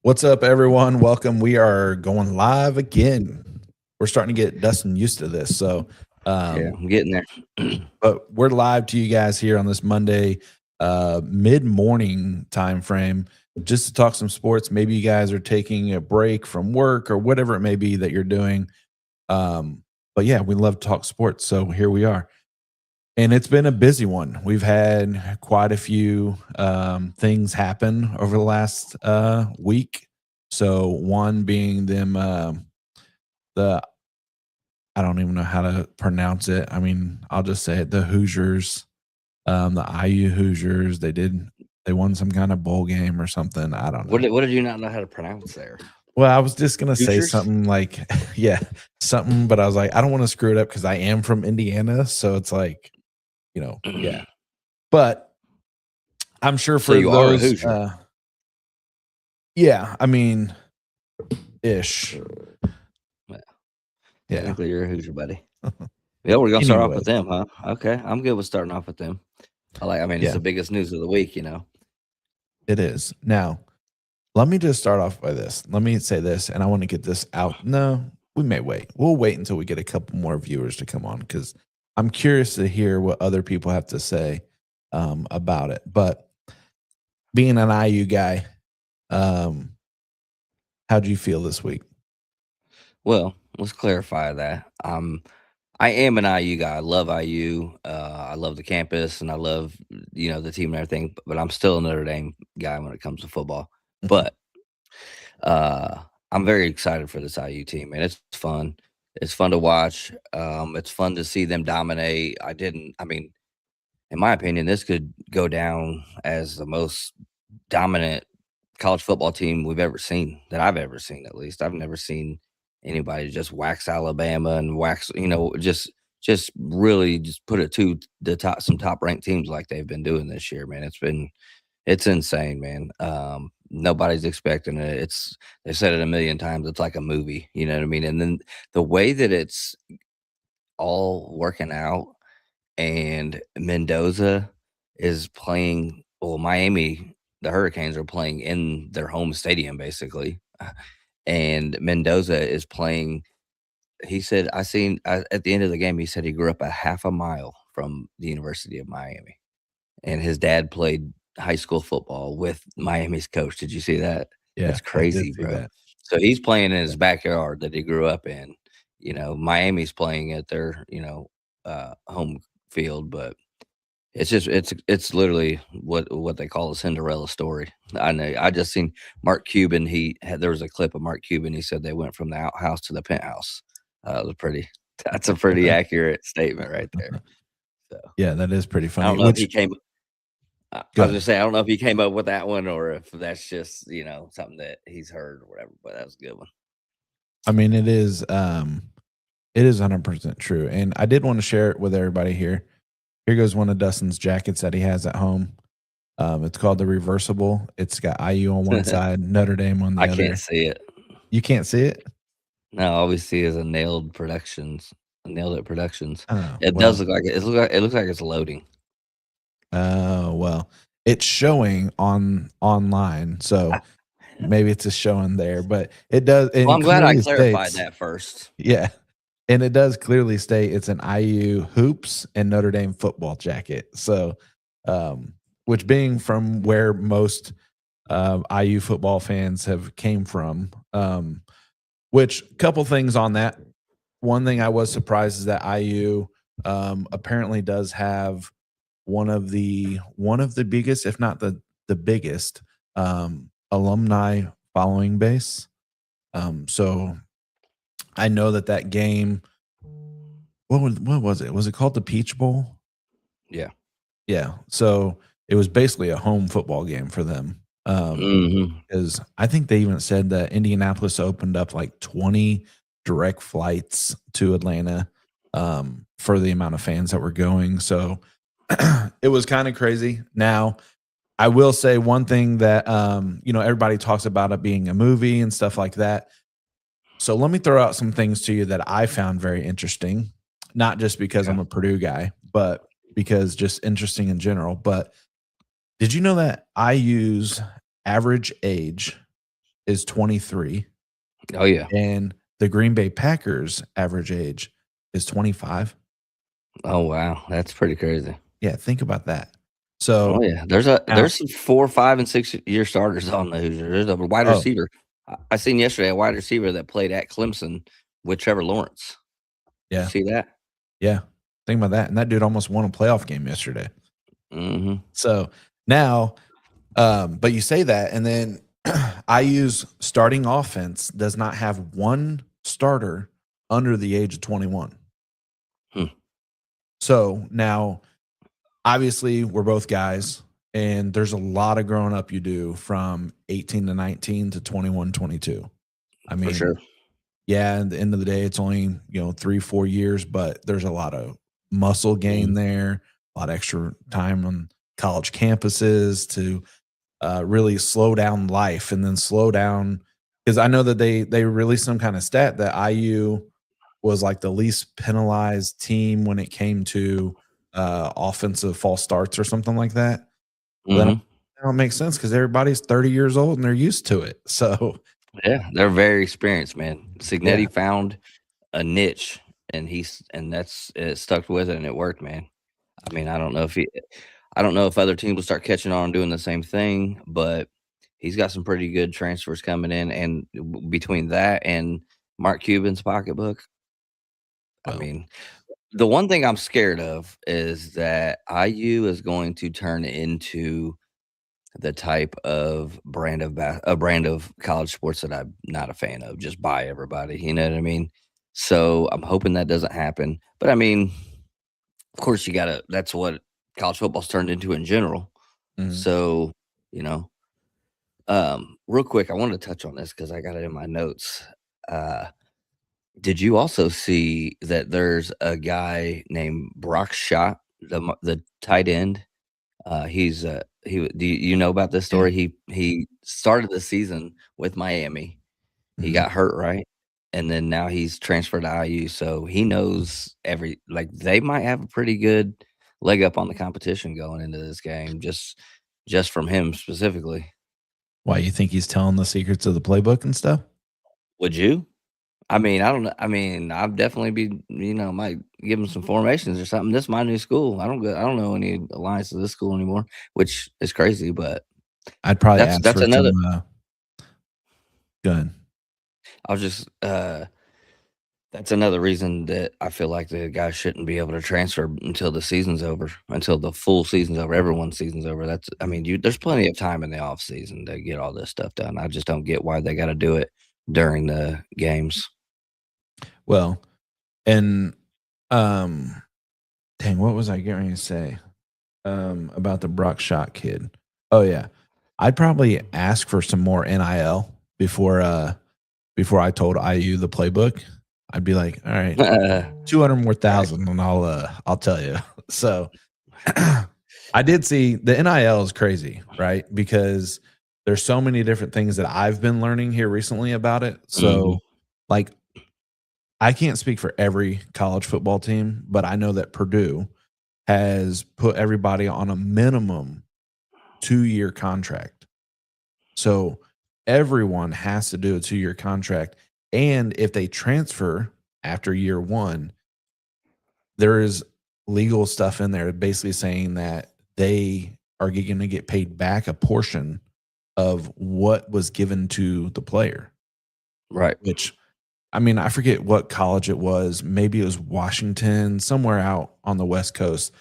What's up, everyone? Welcome. We are going live again. We're starting to get Dustin used to this. So, Yeah, I'm getting there. but we're live to you guys here on this Monday, mid-morning time frame, just to talk some sports. Maybe you guys are taking a break from work or whatever it may be that you're doing. But yeah, we love to talk sports. So here we are. And it's been a busy one. We've had quite a few things happen over the last week. So one being them the I don't even know how to pronounce it. I mean, I'll just say it. The Hoosiers, the IU Hoosiers. They won some kind of bowl game or something. I don't know. What did you not know how to pronounce there? Well, I was just gonna say Hoosiers? something like, yeah, something, but I was like, I don't want to screw it up because I am from Indiana, so it's like, yeah. But I'm sure So for you are a those, Hoosier. yeah, I mean, ish. Well, Yeah. technically, you're a Hoosier, buddy. Yeah, we're gonna start off with them, huh? Okay, I'm good with starting off with them. It's Yeah. the biggest news of the week, It is. Now, let me just start off by this. Let me say this, and I want to get this out. No, we may wait. We'll wait until we get a couple more viewers to come on because I'm curious to hear what other people have to say about it. But being an IU guy, how do you feel this week? Well, let's clarify that. I am an IU guy. I love IU. I love the campus, and I love the team and everything. But I'm still a Notre Dame guy when it comes to football. Mhm. But I'm very excited for this IU team, and it's fun. It's fun to watch. It's fun to see them dominate. In my opinion, this could go down as the most dominant college football team we've ever seen, that I've ever seen, at least. I've never seen anybody just wax Alabama and wax, just really just put it to some top ranked teams like they've been doing this year, man. It's insane, man. Nobody's expecting it. They said it a million times. It's like a movie, you know what I mean? And then the way that it's all working out, and Mendoza is playing. Well, Miami, the Hurricanes are playing in their home stadium, basically, and Mendoza is playing. He said, at the end of the game, he said he grew up a half a mile from the University of Miami, and his dad played high school football with Miami's coach. Did you see that? Yeah, That's I did crazy, see bro. that. So he's playing in his backyard that he grew up in. Miami's playing at their, home field, but it's literally what they call a Cinderella story. I know. I just seen Mark Cuban. There was a clip of Mark Cuban. He said they went from the outhouse to the penthouse. It was pretty. That's a pretty accurate statement right there. So Yeah, that is pretty I funny. don't know if Which he came. I Go was ahead. gonna say I don't know if he came up with that one or if that's just something that he's heard or whatever. But that was a good one. I mean, it is 100% true. And I did want to share it with everybody here. Here goes one of Dustin's jackets that he has at home. It's called the reversible. It's got IU on one side, Notre Dame on the I other. can't see it. You can't see it? No, all we see is a Nailed Productions. Nailed It Productions. Oh, It does look like it looks like it's loading. Well, it's showing online, so maybe it's just showing there, but it does. Well, I'm It glad I clearly clarified states, that first. yeah, and it does clearly state it's an IU hoops and Notre Dame football jacket. So, which being from where most IU football fans have came from, which couple things on that. One thing I was surprised is that IU apparently does have one of the biggest, if not the biggest, alumni following base. So I know that game. What was it? Was it called the Peach Bowl? Yeah. Yeah. So it was basically a home football game for them. Because I think they even said that Indianapolis opened up like 20 direct flights to Atlanta for the amount of fans that were going. So it was kind of crazy. Now, I will say one thing that everybody talks about it being a movie and stuff like that. So let me throw out some things to you that I found very interesting, not just because I'm a Purdue guy, but because just interesting in general. But did you know that IU's average age is 23, Oh yeah. and the Green Bay Packers average age is 25. Oh wow. That's pretty crazy. Yeah, think about that. Oh So yeah. now, There's some 4, 5, and 6 year starters on the Hoosiers. There's a wide oh, receiver. I seen yesterday a wide receiver that played at Clemson with Trevor Lawrence. Did you yeah, see that? yeah. Think about that. And that dude almost won a playoff game yesterday. Mhm. So now, but you say that, and then IU's starting offense does not have one starter under the age of 21. Hmm. So now, obviously, we're both guys, and there's a lot of growing up you do from 18 to 19 to 21, 22. I For mean, sure. yeah, at the end of the day, it's only, 3, 4 years, but there's a lot of muscle gain Mhm. there, a lot of extra time on college campuses to really slow down life and then slow down because I know that they released some kind of stat that IU was like the least penalized team when it came to offensive false starts or something like that. Well, then Mhm. that don't make sense because everybody's 30 years old and they're used to it. So Yeah, they're very experienced, man. yeah, Signetti found a niche, and that's it stuck with it, and it worked, man. I mean, I don't know if other teams will start catching on and doing the same thing, but he's got some pretty good transfers coming in, and between that and Mark Cuban's pocketbook, I well, mean, the one thing I'm scared of is that IU is going to turn into the type of a brand of college sports that I'm not a fan of, just by everybody, you know what I mean? So, I'm hoping that doesn't happen, but I mean, of course, you gotta that's what college football's turned into in general. mhm. So, you know, real quick, I wanted to touch on this because I got it in my notes. Uh, did you also see that there's a guy named Brock Schott, the tight end? Do you know about this Yeah, story? He started the season with Miami. He mhm. got hurt, right? And then now he's transferred to IU, so he knows they might have a pretty good leg up on the competition going into this game just from him specifically. Why you think he's telling the secrets of the playbook and stuff? Would you? I mean, I don't know. I mean, I'd definitely be, might give him some formations or something. This is my new school. I don't know any alliance to this school anymore, which is crazy, but I'd probably ask that's for another. some gun. I was just That's another reason that I feel like the guy shouldn't be able to transfer until the season's over, until the full season's over, everyone's season's over. I mean, there's plenty of time in the off season to get all this stuff done. I just don't get why they got to do it during the games. Well, and um, dang, what was I getting ready to say? About the Brock Shot kid. Oh yeah. I'd probably ask for some more NIL before I told IU the playbook. I'd be like, all right, 200 more Right. thousand and I'll tell you. So I did see the NIL is crazy, right? Because there's so many different things that I've been learning here recently about it. Mhm. So like I can't speak for every college football team, but I know that Purdue has put everybody on a minimum 2-year contract. So everyone has to do a 2-year contract. And if they transfer after year one, there is legal stuff in there basically saying that they are going to get paid back a portion of what was given to the player, Right. which I mean, I forget what college it was. Maybe it was Washington, somewhere out on the West Coast.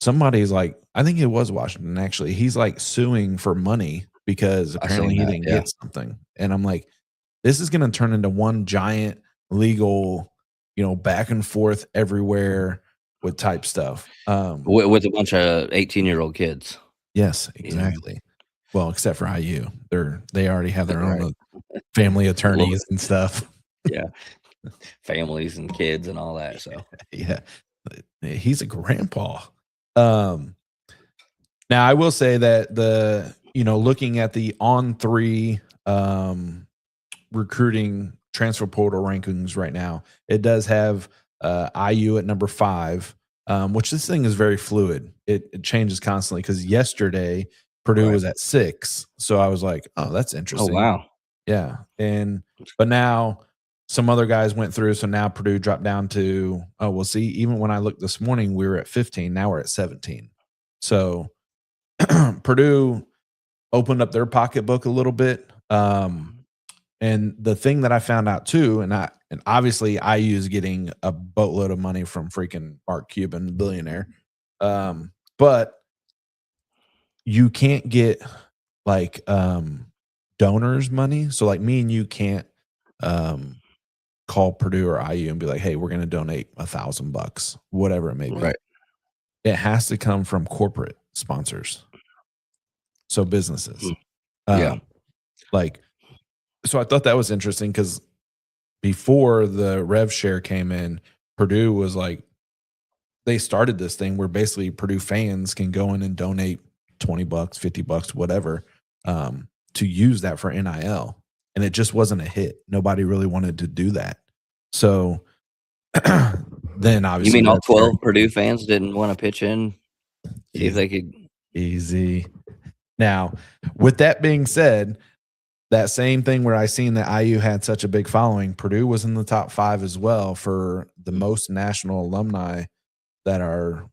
Somebody's like, I think it was Washington actually. He's like suing for money because I apparently seen he that. didn't Yeah. get something. And I'm like, this is going to turn into one giant legal, back and forth everywhere with type stuff. With a bunch of 18-year-old kids, Yes, you know. exactly. Well, except for IU. They already have their own Right. family A little attorneys bit. and stuff. Yeah. Families and kids and all that. So Yeah. He's a grandpa. Um Now I will say that looking at the on 3 recruiting transfer portal rankings right now, it does have IU at number 5, which this thing is very fluid. It changes constantly because yesterday Purdue right. was at 6. So I was like, oh, that's Oh interesting. wow. Yeah, but now some other guys went through, so now Purdue dropped down to well, see, even when I looked this morning, we were at 15, now we're at 17. So, Purdue opened up their pocketbook a little bit, and the thing that I found out too, and obviously IU is getting a boatload of money from freaking Mark Cuban, the billionaire, but you can't get, like, donors money, so, like, me and you can't, um call Purdue or IU and be like, "Hey, we're gonna donate $1,000, whatever it may be." Right. It has to come from corporate sponsors, so businesses. Mm. Yeah. Um, like, so I thought that was interesting because before the rev share came in, Purdue was like, they started this thing where basically Purdue fans can go in and donate $20, $50, whatever, to use that for NIL. And it just wasn't a hit. Nobody really wanted to do that. So then You obviously mean all Rev share 12 Purdue fans didn't want to pitch in, see if easy, they could? easy. Now, with that being said, that same thing where I seen that IU had such a big following, Purdue was in the top 5 as well for the most national alumni that are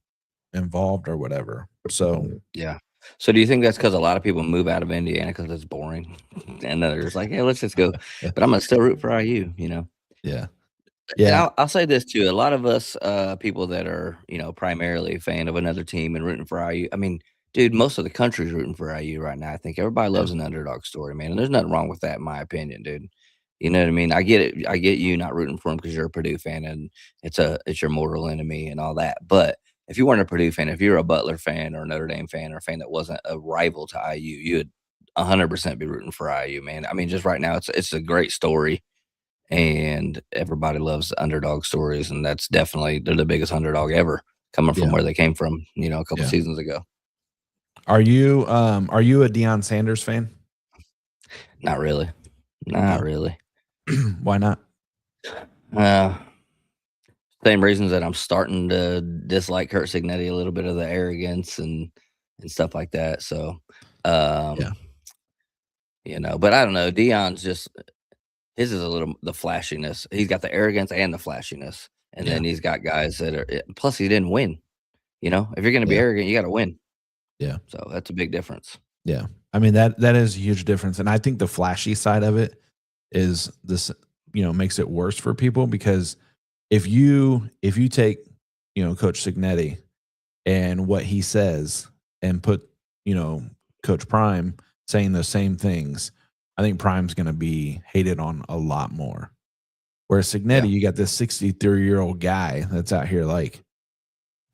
involved or whatever. So, Yeah. So do you think that's because a lot of people move out of Indiana because it's boring, and they're just like, "Hey, let's just go," but I'm gonna still root for IU, you know? yeah. And Yeah. I'll say this too, a lot of us, people that are, primarily a fan of another team and rooting for IU, I mean, dude, most of the country's rooting for IU right now. I think everybody Yeah. loves an underdog story, man, and there's nothing wrong with that in my opinion, dude. You know what I mean? I get it. I get you not rooting for him because 'cause you're a Purdue fan and it's your mortal enemy and all that, but if you weren't a Purdue fan, if you're a Butler fan or a Notre Dame fan or a fan that wasn't a rival to IU, you would 100% be rooting for IU, man. I mean, just right now, it's a great story and everybody loves underdog stories, and that's definitely they're the biggest underdog ever coming from Yeah. where they came from, a couple Yeah. seasons ago. Are you a Deion Sanders fan? Not really. Not No. really. Why not? Uh, Same reasons that I'm starting to dislike Kurt Signetti a little bit of the arrogance and stuff like that. So, Yeah. um, but I don't know. Dion's just his is a little the flashiness. He's got the arrogance and the flashiness, and Yeah. then he's got guys that are. Plus, he didn't win. If you're going to be Yeah. arrogant, you got to win. Yeah. So that's a big difference. Yeah. I mean, that is a huge difference, and I think the flashy side of it is this, makes it worse for people because if you take, Coach Signetti and what he says and put, you know, Coach Prime saying the same things, I think Prime's gonna be hated on a lot more. Whereas Yeah. Signetti, you got this 63-year-old guy that's out here like,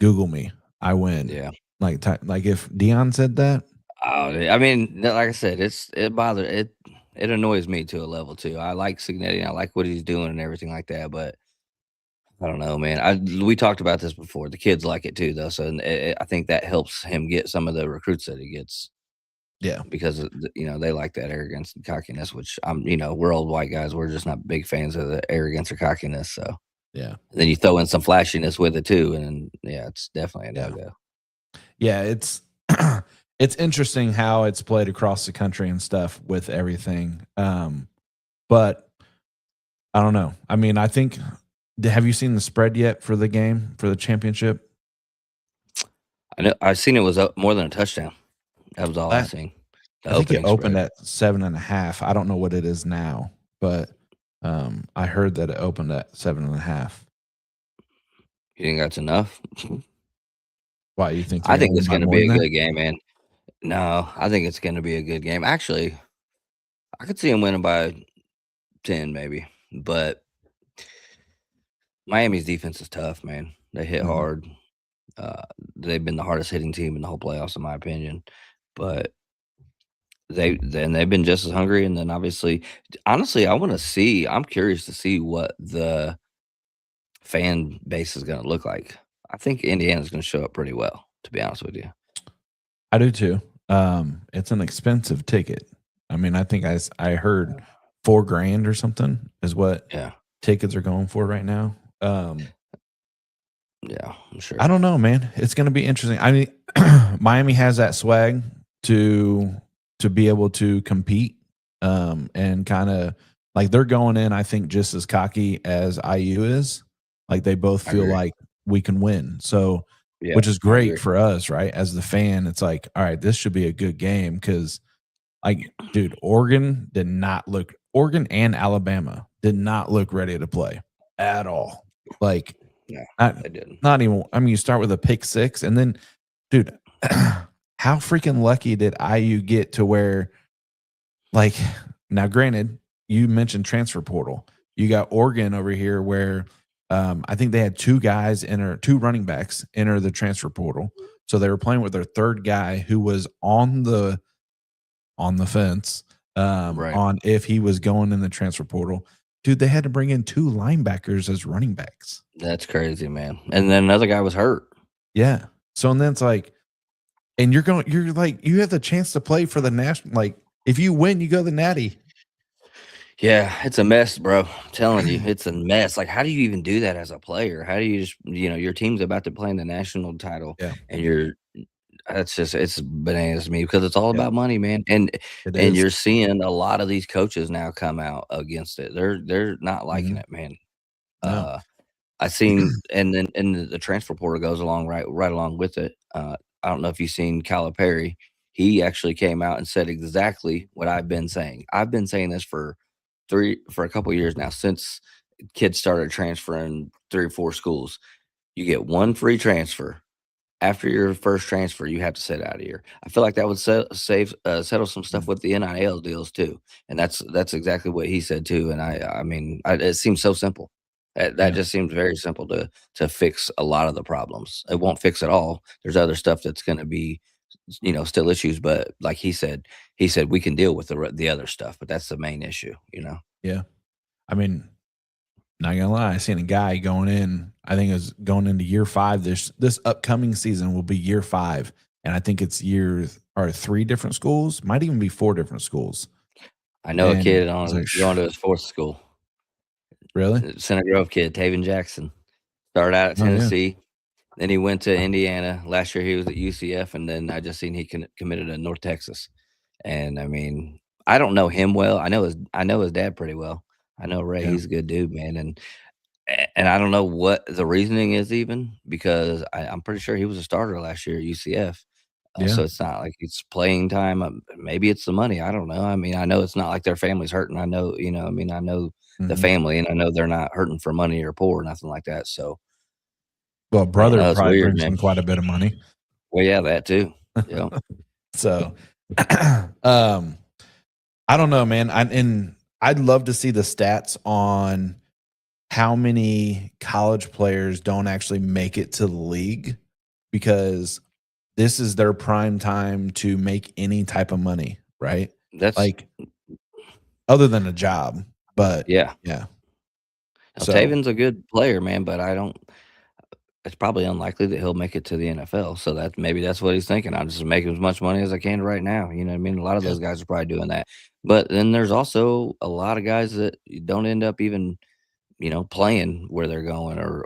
Google me, I win. Yeah. Like if Dion said that, I mean, like I said, it annoys me to a level too. I like Signetti, and I like what he's doing and everything like that, but I don't know, man. We talked about this before. The kids like it too, though, so I think that helps him get some of the recruits that he gets yeah, because they like that arrogance and cockiness. Which we're old white guys. We're just not big fans of the arrogance or cockiness. So yeah, then you throw in some flashiness with it too, and yeah, it's definitely a yeah. no go. Yeah, it's it's interesting how it's played across the country and stuff with everything. But I don't know. I mean, I think have you seen the spread yet for the game for the championship? I know I've seen it was up more than a touchdown. That was all I I, seen. The I think it opening opened spread. at 7.5. I don't know what it is now, but I heard that it opened at 7.5. You think that's enough? Why you think they're I gonna think win it's by going to more be than a that? good game, man. No, I think it's going to be a good game. Actually, I could see him winning by 10, maybe. But Miami's defense is tough, man. They hit Mhm. hard. Uh, they've been the hardest hitting team in the whole playoffs, in my opinion. But they've been just as hungry. And then obviously, honestly, I'm curious to see what the fan base is going to look like. I think Indiana's going to show up pretty well, to be honest with you. I do too. It's an expensive ticket. I mean, I think I heard $4,000 or something is what Yeah. tickets are going for right now. Yeah, I'm sure. I don't know, man. It's going to be interesting. I mean, Miami has that swag to be able to compete. and kind of like they're going in, I think, just as cocky as IU is. Like they both I feel agree. like we can win. So, Yeah, which is I great agree. for us, right? As the fan, it's like, all right, this should be a good game because, like, dude, Oregon and Alabama did not look ready to play at all. Like, No, not, they didn't. not even, I mean, you start with a pick six, and then, dude, how freaking lucky did IU get to where, like, now granted, you mentioned transfer portal. You got Oregon over here where I think they had two running backs enter the transfer portal. So they were playing with their third guy who was on the fence Right. on if he was going in the transfer portal. Dude, they had to bring in two linebackers as running backs. That's crazy, man. And then another guy was hurt. Yeah. So and then it's like, and you're like, you have the chance to play for the national. Like, if you win, you go to the Natty. Yeah, it's a mess, bro. I'm telling you, it's a mess. Like, how do you even do that as a player? How do you just, your team's about to play in the national title, Yeah. and that's just, it's bananas to me because it's all Yeah. about money, man. And It and is. you're seeing a lot of these coaches now come out against it. They're not liking Mhm. it, man. No. Uh, I seen, and then the transfer portal goes along right along with it. I don't know if you've seen Calipari. He actually came out and said exactly what I've been saying. I've been saying this for a couple years now since kids started transferring 3 or 4 schools. You get 1 free transfer. After your first transfer, you have to sit out a year. I feel like that would settle some stuff Mm. with the NIL deals too, and that's exactly what he said too. And I mean, it seems so simple. That Yeah. just seems very simple to fix a lot of the problems. It won't fix it all. There's other stuff that's going to be, still issues. But like he said we can deal with the other stuff, but that's the main issue. Yeah. I mean, not gonna lie, I seen a guy going in. I think it was going into year 5. This upcoming season will be year 5, and I think it's year or 3 different schools. Might even be 4 different schools. I know a And kid I was like, going to his fourth school, really? Center Grove kid, Taven Jackson. Started out at Oh yeah, Tennessee, then he went to Indiana. Last year he was at UCF, and then I just seen he committed to North Texas. And I mean, I don't know him well. I know his dad pretty well. I know Ray. yeah, He's a good dude, man. And I don't know what the reasoning is even because I'm pretty sure he was a starter last year at UCF. yeah. So it's not like it's playing time. Maybe it's the money. I don't know. I mean, I know it's not like their family's hurting. I know, I mean, I know the Mhm. family, and I know they're not hurting for money or poor or nothing like that. So Well, I don't brother know. It's probably weird, brings man. in quite a bit of money. Well, yeah, that too. Yeah. So, um, I don't know, man. I'd love to see the stats on how many college players don't actually make it to the league because this is their prime time to make any type of money, right? That's Like other than a job, but yeah. yeah. Now, So, Taven's a good player, man, but I don't. It's probably unlikely that he'll make it to the NFL. So that maybe that's what he's thinking. I'll just make as much money as I can right now. You know what I mean? A lot of yeah, those guys are probably doing that. But then there's also a lot of guys that don't end up even, playing where they're going or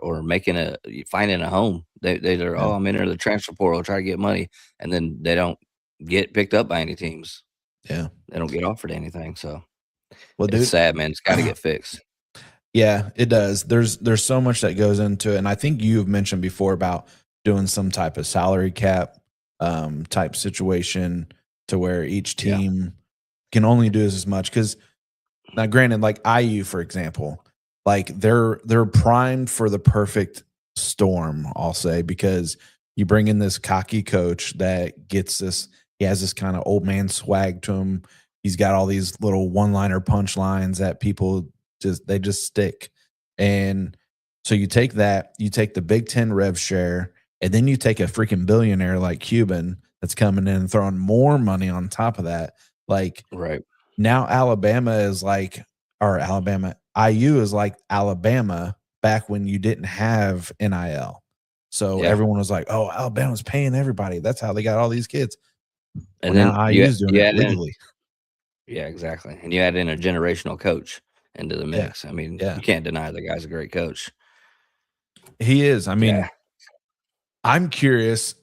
finding a home. They're yeah, I'm entering the transfer portal, try to get money, and then they don't get picked up by any teams. yeah. They don't get offered anything. So Well, it's dude, sad, man. It's got to get fixed. yeah, it does. There's so much that goes into it, and I think you've mentioned before about doing some type of salary cap type situation to where each Yeah. team can only do as much. Because now, granted, like IU, for example, like they're primed for the perfect storm, I'll say, because you bring in this cocky coach that gets this, he has this kind of old man swag to him. He's got all these little one-liner punchlines that people just stick. And so you take that, you take the Big Ten rev share, and then you take a freaking billionaire like Cuban that's coming in and throwing more money on top of that. Like Right. now Alabama is like, or Alabama, IU is like Alabama back when you didn't have NIL. So Yeah. everyone was like, oh, Alabama's paying everybody. That's how they got all these kids. And Well, now then IU is doing you it add in legally. Yeah, exactly, and you add in a generational coach into the Yeah. mix. I mean, Yeah. you can't deny the guy's a great coach. He is. I Yeah. mean, I'm curious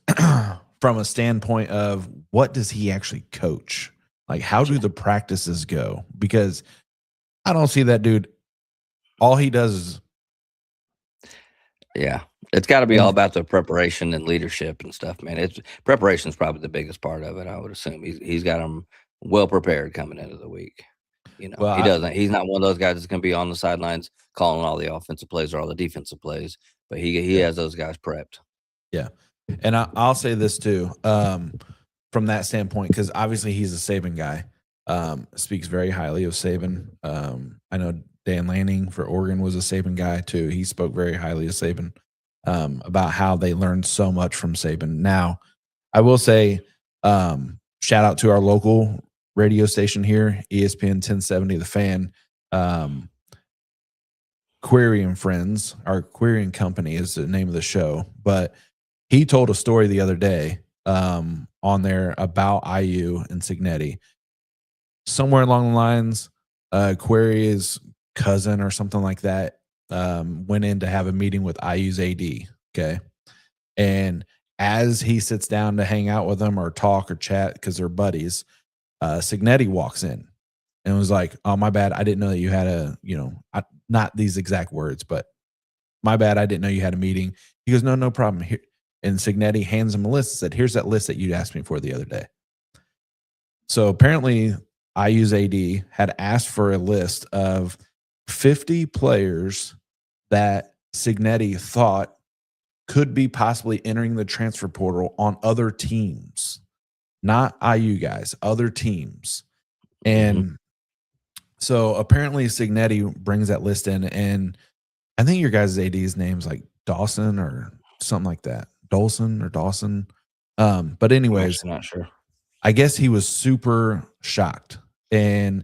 from a standpoint of what does he actually coach? Like, how do the practices go? Because I don't see that dude. All he does is Yeah. It's gotta be all and about the preparation and leadership and stuff, man. It's preparation is probably the biggest part of it, I would assume. He's got them well prepared coming into the week. well, He's not one of those guys that's gonna be on the sidelines calling all the offensive plays or all the defensive plays, but he yeah, has those guys prepped. yeah. And I'll say this too, from that standpoint, because obviously he's a Saban guy. Speaks very highly of Saban. I know Dan Lanning for Oregon was a Saban guy too. He spoke very highly of Saban, about how they learned so much from Saban. Now, I will say, shout out to our local radio station here, ESPN 1070, The Fan. Um, Query and Friends, our Query and Company is the name of the show. But he told a story the other day, on there about IU and Signetti. Somewhere along the lines, Query's cousin or something like that, went in to have a meeting with IU's AD. Okay. And as he sits down to hang out with them or talk or chat because they're buddies, Signetti walks in and was like, "Oh, my bad. I didn't know that you had not these exact words, but my bad. I didn't know you had a meeting." He goes, "No, no problem." Here, and Signetti hands him a list and said, "Here's that list that you asked me for the other day." So apparently, IU's AD had asked for a list of 50 players that Signetti thought could be possibly entering the transfer portal on other teams, not IU guys, other teams. Mhm. And so apparently Signetti brings that list in, and I think your guys' AD's name's like Dawson or something like that. Dolson or Dawson. But I'm anyways, actually not sure. I guess he was super shocked. And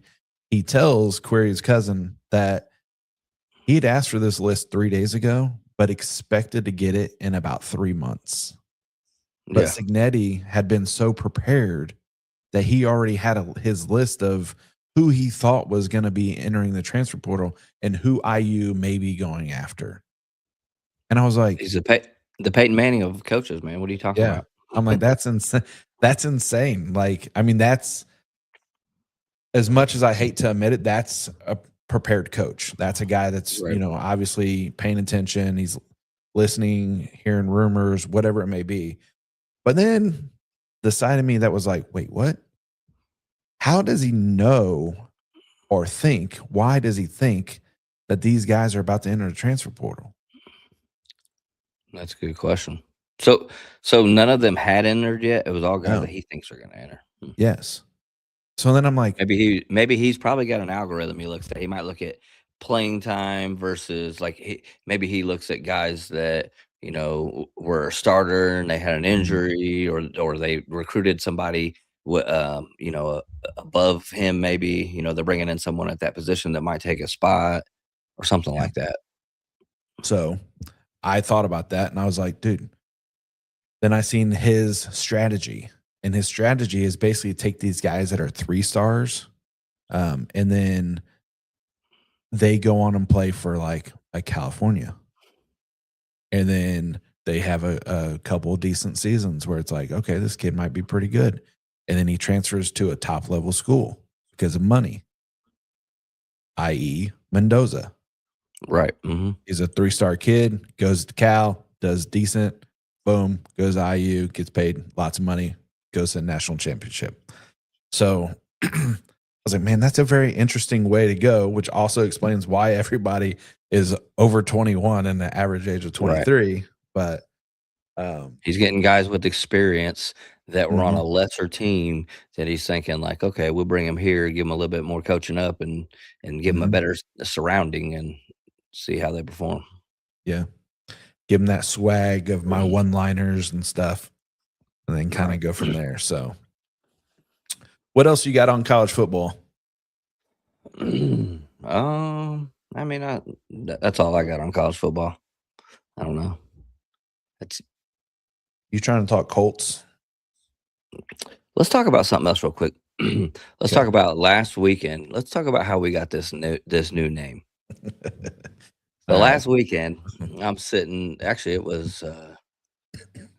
he tells Query's cousin that he'd asked for this list 3 days ago, but expected to get it in about 3 months. But Yeah. Signetti had been so prepared that he already had his list of who he thought was going to be entering the transfer portal and who IU may be going after. And I was like, He's the Peyton Manning of coaches, man. What are you talking yeah. about? I'm like, that's insane. That's insane. Like, I mean, that's as much as I hate to admit it, that's a prepared coach. That's a guy that's, Right. obviously paying attention. He's listening, hearing rumors, whatever it may be. But then the side of me that was like, wait, what? How does he know or think? Why does he think that these guys are about to enter the transfer portal? That's a good question. So none of them had entered yet? It was all guys No. that he thinks are gonna enter. Yes. So then I'm like, Maybe he's probably got an algorithm he looks at. He might look at playing time versus like maybe he looks at guys that were a starter and they had an mhm, injury or they recruited somebody above him. Maybe they're bringing in someone at that position that might take a spot or something yeah. like that. So I thought about that and I was like, dude, then I seen his strategy. And his strategy is basically take these guys that are 3 stars, and then they go on and play for like a California. And then they have a couple of decent seasons where it's like, okay, this kid might be pretty good. And then he transfers to a top level school because of money, i.e., Mendoza. Right. Hmm. He's a 3-star kid, goes to Cal, does decent, boom, goes to IU, gets paid lots of money, goes to the national championship. So I was like, man, that's a very interesting way to go, which also explains why everybody is over 21 and the average age of Right. 23. But He's getting guys with experience that were on mhm, a lesser team that he's thinking like, okay, we'll bring him here, give him a little bit more coaching up, and give him a mhm, better surrounding and see how they perform. yeah, give him that swag of my one-liners and stuff, and then kind Right. of go from there. So, what else you got on college football? I mean, that's all I got on college football. I don't know. It's You trying to talk Colts? Let's talk about something else real quick. Let's Okay. talk about last weekend. Let's talk about how we got this new name. So All right. last weekend, I'm sitting. Actually, it was.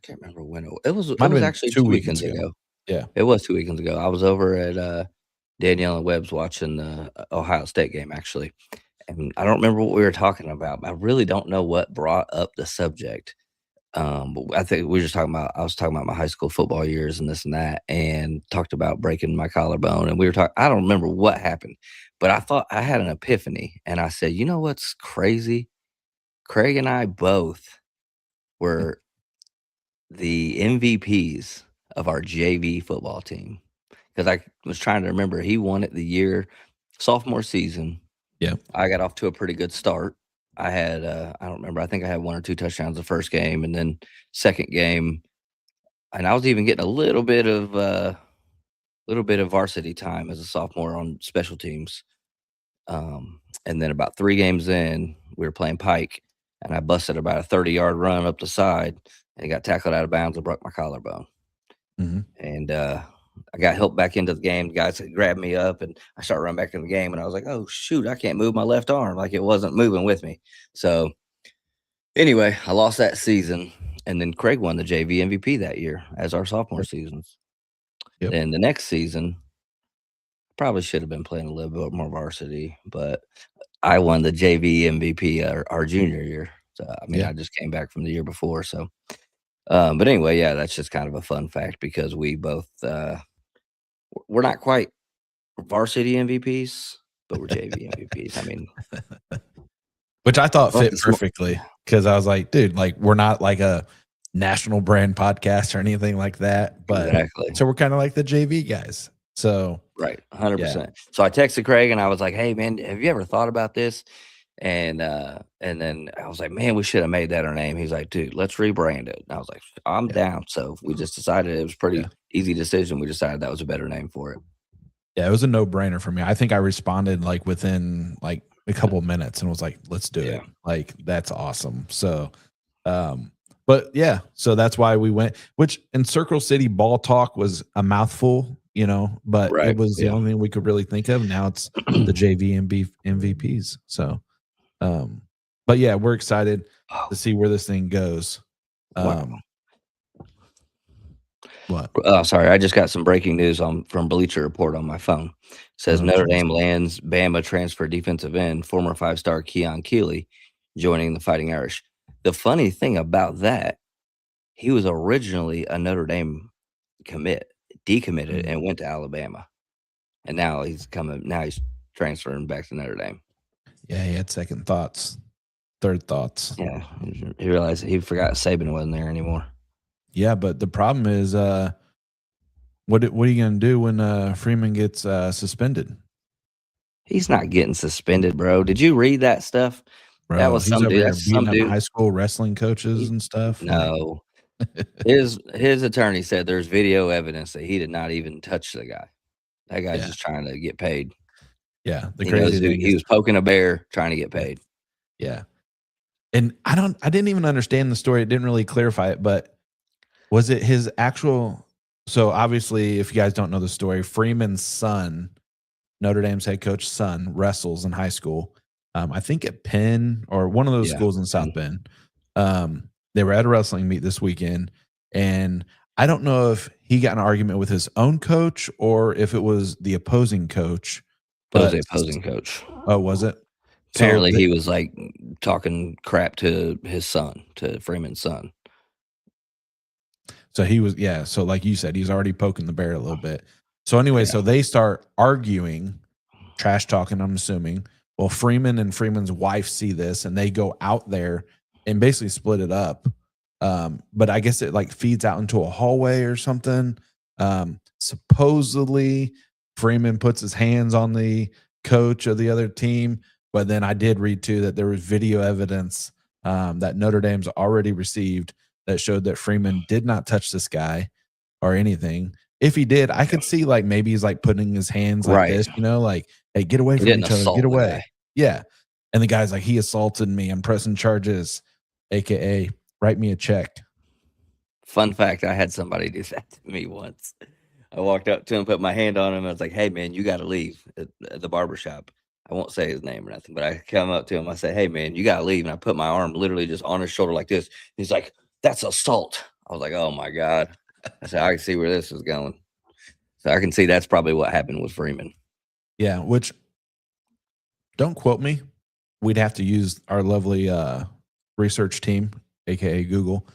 Can't remember when it was. It Might have was been actually 2 2 weekends weekends ago. ago. Yeah. It was 2 weekends ago. I was over at Danielle and Webb's watching the Ohio State game, actually. And I don't remember what we were talking about. I really don't know what brought up the subject. But I think we were just talking about, I was talking about my high school football years and this and that, and talked about breaking my collarbone. And we were talking, I don't remember what happened, but I thought I had an epiphany. And I said, you know what's crazy? Craig and I both were the MVPs of our JV football team. Because I was trying to remember, he won it the year sophomore season. Yeah. I got off to a pretty good start. I had, I don't remember, I think I had 1 or 2 touchdowns the first game, and then second game, and I was even getting a little bit of varsity time as a sophomore on special teams. And then about 3 games in, we were playing Pike, and I busted about a 30-yard run up the side and got tackled out of bounds and broke my collarbone. Mm-hmm. And I got helped back into the game. The guys grabbed me up, and I started running back in the game. And I was like, "Oh shoot, I can't move my left arm!" Like it wasn't moving with me. So anyway, I lost that season, and then Craig won the JV MVP that year as our sophomore seasons. Yep. Then the next season, probably should have been playing a little bit more varsity, but I won the JV MVP our junior year. So I mean, Yeah. I just came back from the year before. So, but anyway, yeah, that's just kind of a fun fact because we both we're not quite varsity MVPs, but we're JV MVPs. I mean, Which I thought both fit the small- perfectly because I was like, dude, like we're not like a national brand podcast or anything like that, but exactly. so we're kind of like the JV guys. So Right, 100%. So I texted Craig and I was like, "Hey man, have you ever thought about this?" And then I was like, "Man, we should have made that our name." He's like, "Dude, let's rebrand it." And I was like, "I'm Yeah. down." So we just decided it was pretty Yeah. easy decision. We decided that was a better name for it. Yeah, it was a no-brainer for me. I think I responded like within like a couple minutes and was like, let's do it. Like that's awesome. So but yeah, so that's why we went, which in Circle City Ball Talk was a mouthful, you know, but Right. it was the only thing we could really think of. Now it's the JV and MVPs. So but yeah, we're excited to see where this thing goes. Wow. What? Sorry, I just got some breaking news from Bleacher Report on my phone. It says Notre Dame lands Bama transfer defensive end, former 5-star Keon Keeley, joining the Fighting Irish. The funny thing about that, he was originally a Notre Dame commit, decommitted, and went to Alabama, and now he's transferring back to Notre Dame. Yeah, he had second thoughts, third thoughts. Yeah, he realized he forgot Saban wasn't there anymore. Yeah, but the problem is, what are you going to do when Freeman gets suspended? He's not getting suspended, bro. Did you read that stuff? Bro, That was he's some over dude. there That's beating some up dude. high school wrestling coaches and stuff. No, his attorney said there's video evidence that he did not even touch the guy. That guy's just trying to get paid. Yeah, the crazy thing he was poking a bear trying to get paid. Yeah, and I didn't even understand the story. It didn't really clarify it, but was it his actual? So obviously, if you guys don't know the story, Freeman's son, Notre Dame's head coach son, wrestles in high school. I think at Penn or one of those schools in South Bend. They were at a wrestling meet this weekend, and I don't know if he got in an argument with his own coach or if it was the opposing coach. It was the opposing coach. Oh, was it? Apparently, he was like talking crap to his son, to Freeman's son. So he was, so like you said, he's already poking the bear a little bit. So anyway, so they start arguing, trash talking, I'm assuming. Well, Freeman and Freeman's wife see this and they go out there and basically split it up. But I guess it like feeds out into a hallway or something. Supposedly Freeman puts his hands on the coach of the other team. But then I did read too that there was video evidence that Notre Dame's already received that showed that Freeman did not touch this guy or anything. If he did, I could see like maybe he's like putting his hands like this, you know, like, hey, get away from each other, get away. Yeah. And the guy's like, he assaulted me. I'm pressing charges, AKA write me a check. Fun fact, I had somebody do that to me once. I walked up to him, put my hand on him. I was like, hey, man, you got to leave at the barbershop. I won't say his name or nothing, but I come up to him. I say, hey, man, you got to leave. And I put my arm literally just on his shoulder like this. He's like, that's assault. I was like, oh, my God. I said, I can see where this is going. So I can see that's probably what happened with Freeman. Yeah, which don't quote me. We'd have to use our lovely research team, aka Google,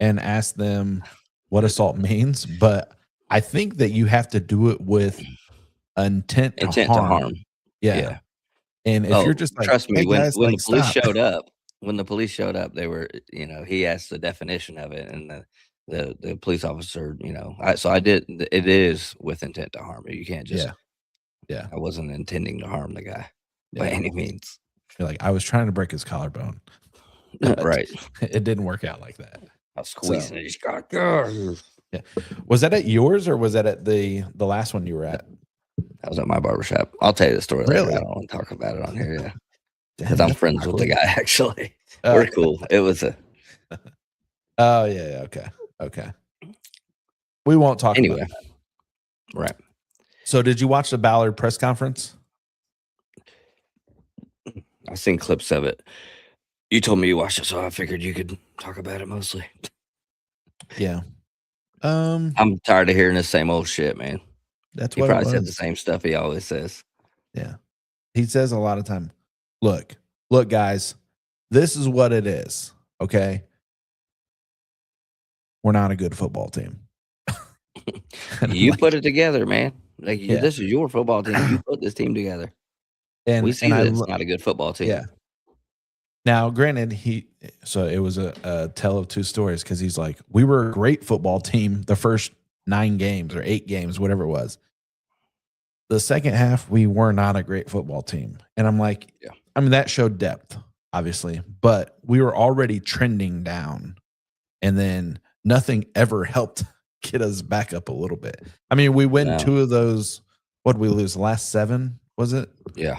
and ask them what assault means. But I think that you have to do it with intent to Intent to harm. harm. Yeah. Yeah. And if you're Oh, just like, trust me, hey guys, when the like police stop. showed up they were, he asked the definition of it, and the police officer, I did it is with intent to harm. You can't just Yeah. Yeah. I wasn't intending to harm the guy by Yeah. any means. You're like, I was trying to break his collarbone, but Right. it didn't work out like that. I was So squeezing it. He's got yeah. yeah. Was that at yours or was that at the last one you were at? I was at my barbershop. I'll tell you the story later. I Really? don't want to talk about it on here, yeah. Dang, Because I'm that's friends with the awkward. guy, actually. Oh, We're cool. It was a oh yeah, okay. Okay. We won't talk about anyway, that. right. So did you watch the Ballard press conference? I've seen clips of it. You told me you watched it, so I figured you could talk about it mostly. Yeah. I'm tired of hearing the same old shit, man. That's He what it probably said the was. same stuff he always says. Yeah. He says a lot of time, look, guys, this is what it is. Okay. We're not a good football team. And I'm You like, put it together, man. Like yeah. this is your football team. You put this team together. We see And that it's not a good football team. yeah. Now, granted, so it was a tale of two stories because he's like, we were a great football team the first 9 games or 8 games, whatever it was. The second half, we were not a great football team. And I'm like, Yeah. I mean, that showed depth, obviously, but we were already trending down. And then nothing ever helped get us back up a little bit. I mean, we win No. 2 of those. What did we lose? The last 7, was it? Yeah.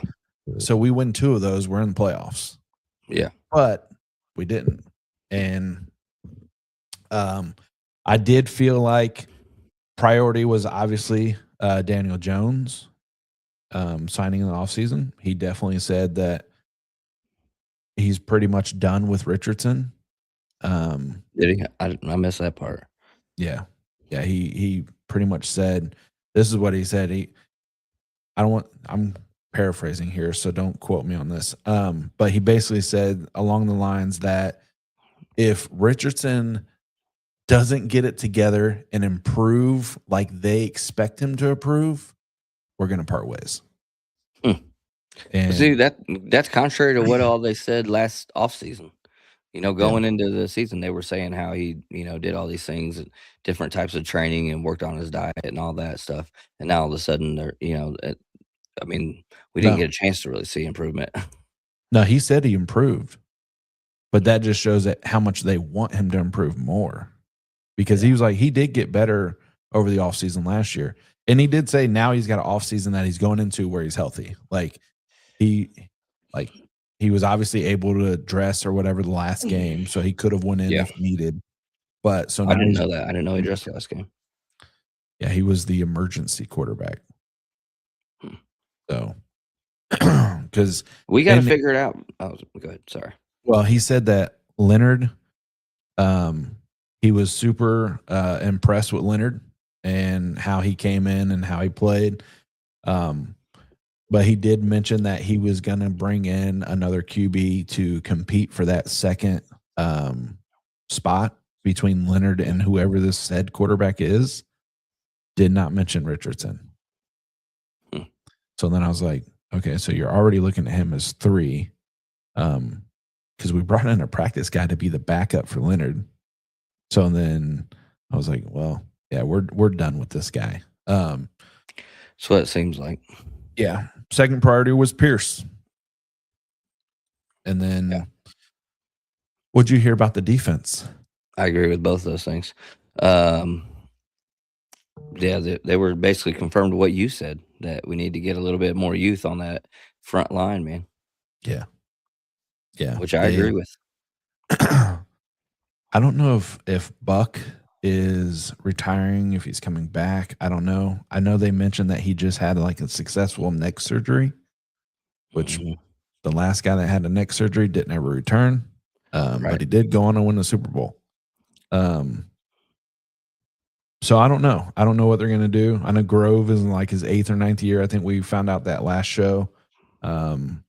So we win 2 of those. We're in the playoffs. Yeah. But we didn't. And I did feel like priority was obviously Daniel Jones signing in the offseason. He definitely said that he's pretty much done with Richardson. Did he? I missed that part. Yeah. Yeah, he pretty much said, this is what he said. I'm paraphrasing here, so don't quote me on this. But he basically said along the lines that if Richardson doesn't get it together and improve like they expect him to improve, we're going to part ways. And See, that's contrary to what all they said last offseason. Going into the season, they were saying how he, did all these things, and different types of training and worked on his diet and all that stuff. And now all of a sudden, they're, we didn't get a chance to really see improvement. no, he said he improved, but that just shows that how much they want him to improve more, because he was like, he did get better over the offseason last year. And he did say now he's got an offseason that he's going into where he's healthy. He was obviously able to dress or whatever the last game, so he could have went in if needed. But so now I didn't know that. I didn't know he dressed last game. Yeah, he was the emergency quarterback. So, because we got to figure it out. Oh, go ahead. Sorry. Well, he said that Leonard, he was super impressed with Leonard and how he came in and how he played. But he did mention that he was going to bring in another QB to compete for that second spot between Leonard and whoever this said quarterback is. Did not mention Richardson. So then I was like, okay, so you're already looking at him as 3, because we brought in a practice guy to be the backup for Leonard. So then I was like, well, yeah, we're done with this guy. That's what it seems like. Yeah. Second priority was Pierce. And then what'd you hear about the defense? I agree with both those things. They were basically confirmed what you said, that we need to get a little bit more youth on that front line, man. Yeah. Yeah. Which I agree with. I don't know if Buck is retiring, if he's coming back. I don't know. I know they mentioned that he just had like a successful neck surgery, which the last guy that had a neck surgery didn't ever return. But he did go on to win the Super Bowl. So I don't know. I don't know what they're gonna do. I know Grove is in like his 8th or ninth year. I think we found out that last show. Um,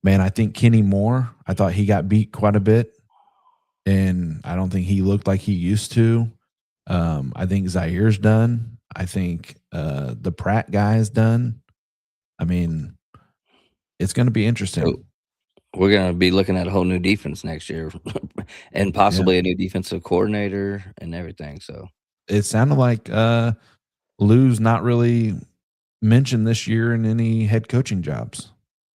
man, I think Kenny Moore, I thought he got beat quite a bit, and I don't think he looked like he used to. I think Zaire's done. I think the Pratt guy is done. I mean, it's gonna be So interesting. we're gonna be looking at a whole new defense next year, and Yeah. possibly a new defensive coordinator and everything. So, It sounded like Lou's not really mentioned this year in any head coaching jobs.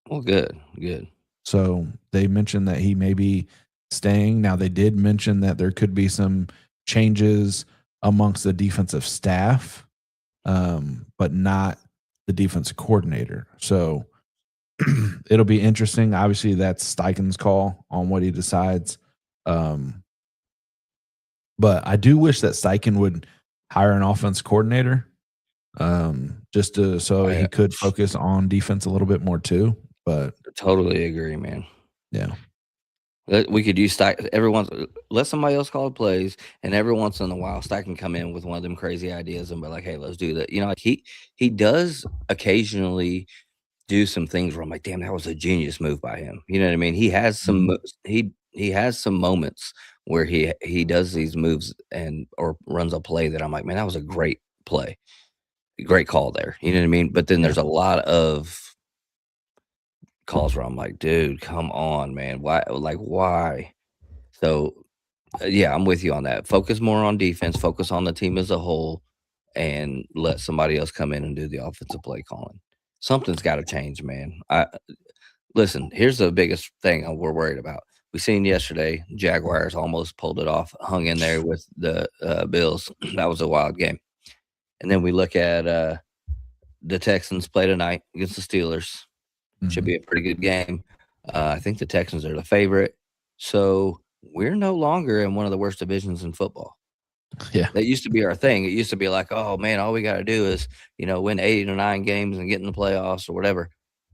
well, good, good. So they mentioned that he may be staying. Now they did mention that there could be some changes amongst the defensive staff, but not the defensive coordinator. So it'll be interesting. Obviously, that's Steichen's call on what he decides. Um, but I do wish that Steichen would hire an offense coordinator, just to so I he could focus on defense a little bit more too. But totally agree, man. yeah, We could use Stack every once. Let somebody else call the plays, and every once in a while, Stack can come in with one of them crazy ideas and be like, "Hey, let's do that." You know, like he does occasionally do some things where I'm like, "Damn, that was a genius move by him." You know what I mean? He has some Mhm. he has some moments where he does these moves and or runs a play that I'm like, "Man, that was a great play, great call there." You know what I mean? But then Yeah, there's a lot of calls where I'm like, "Dude, come on, man. Why? Like, why?" So yeah, I'm with you on that. Focus more on defense, focus on the team as a whole, and let somebody else come in and do the offensive play calling. Something's got to change, man. I listen. Here's the biggest thing we're worried about. We seen yesterday, Jaguars almost pulled it off, hung in there with the Bills. That was a wild game. And then we look at the Texans play tonight against the Steelers. Should mhm. be a pretty good game. I think the Texans are the favorite. So we're no longer in one of the worst divisions in football. Yeah. That used to be our thing. It used to be like, oh man, all we got to do is, win 8 or 9 games and get in the playoffs or whatever.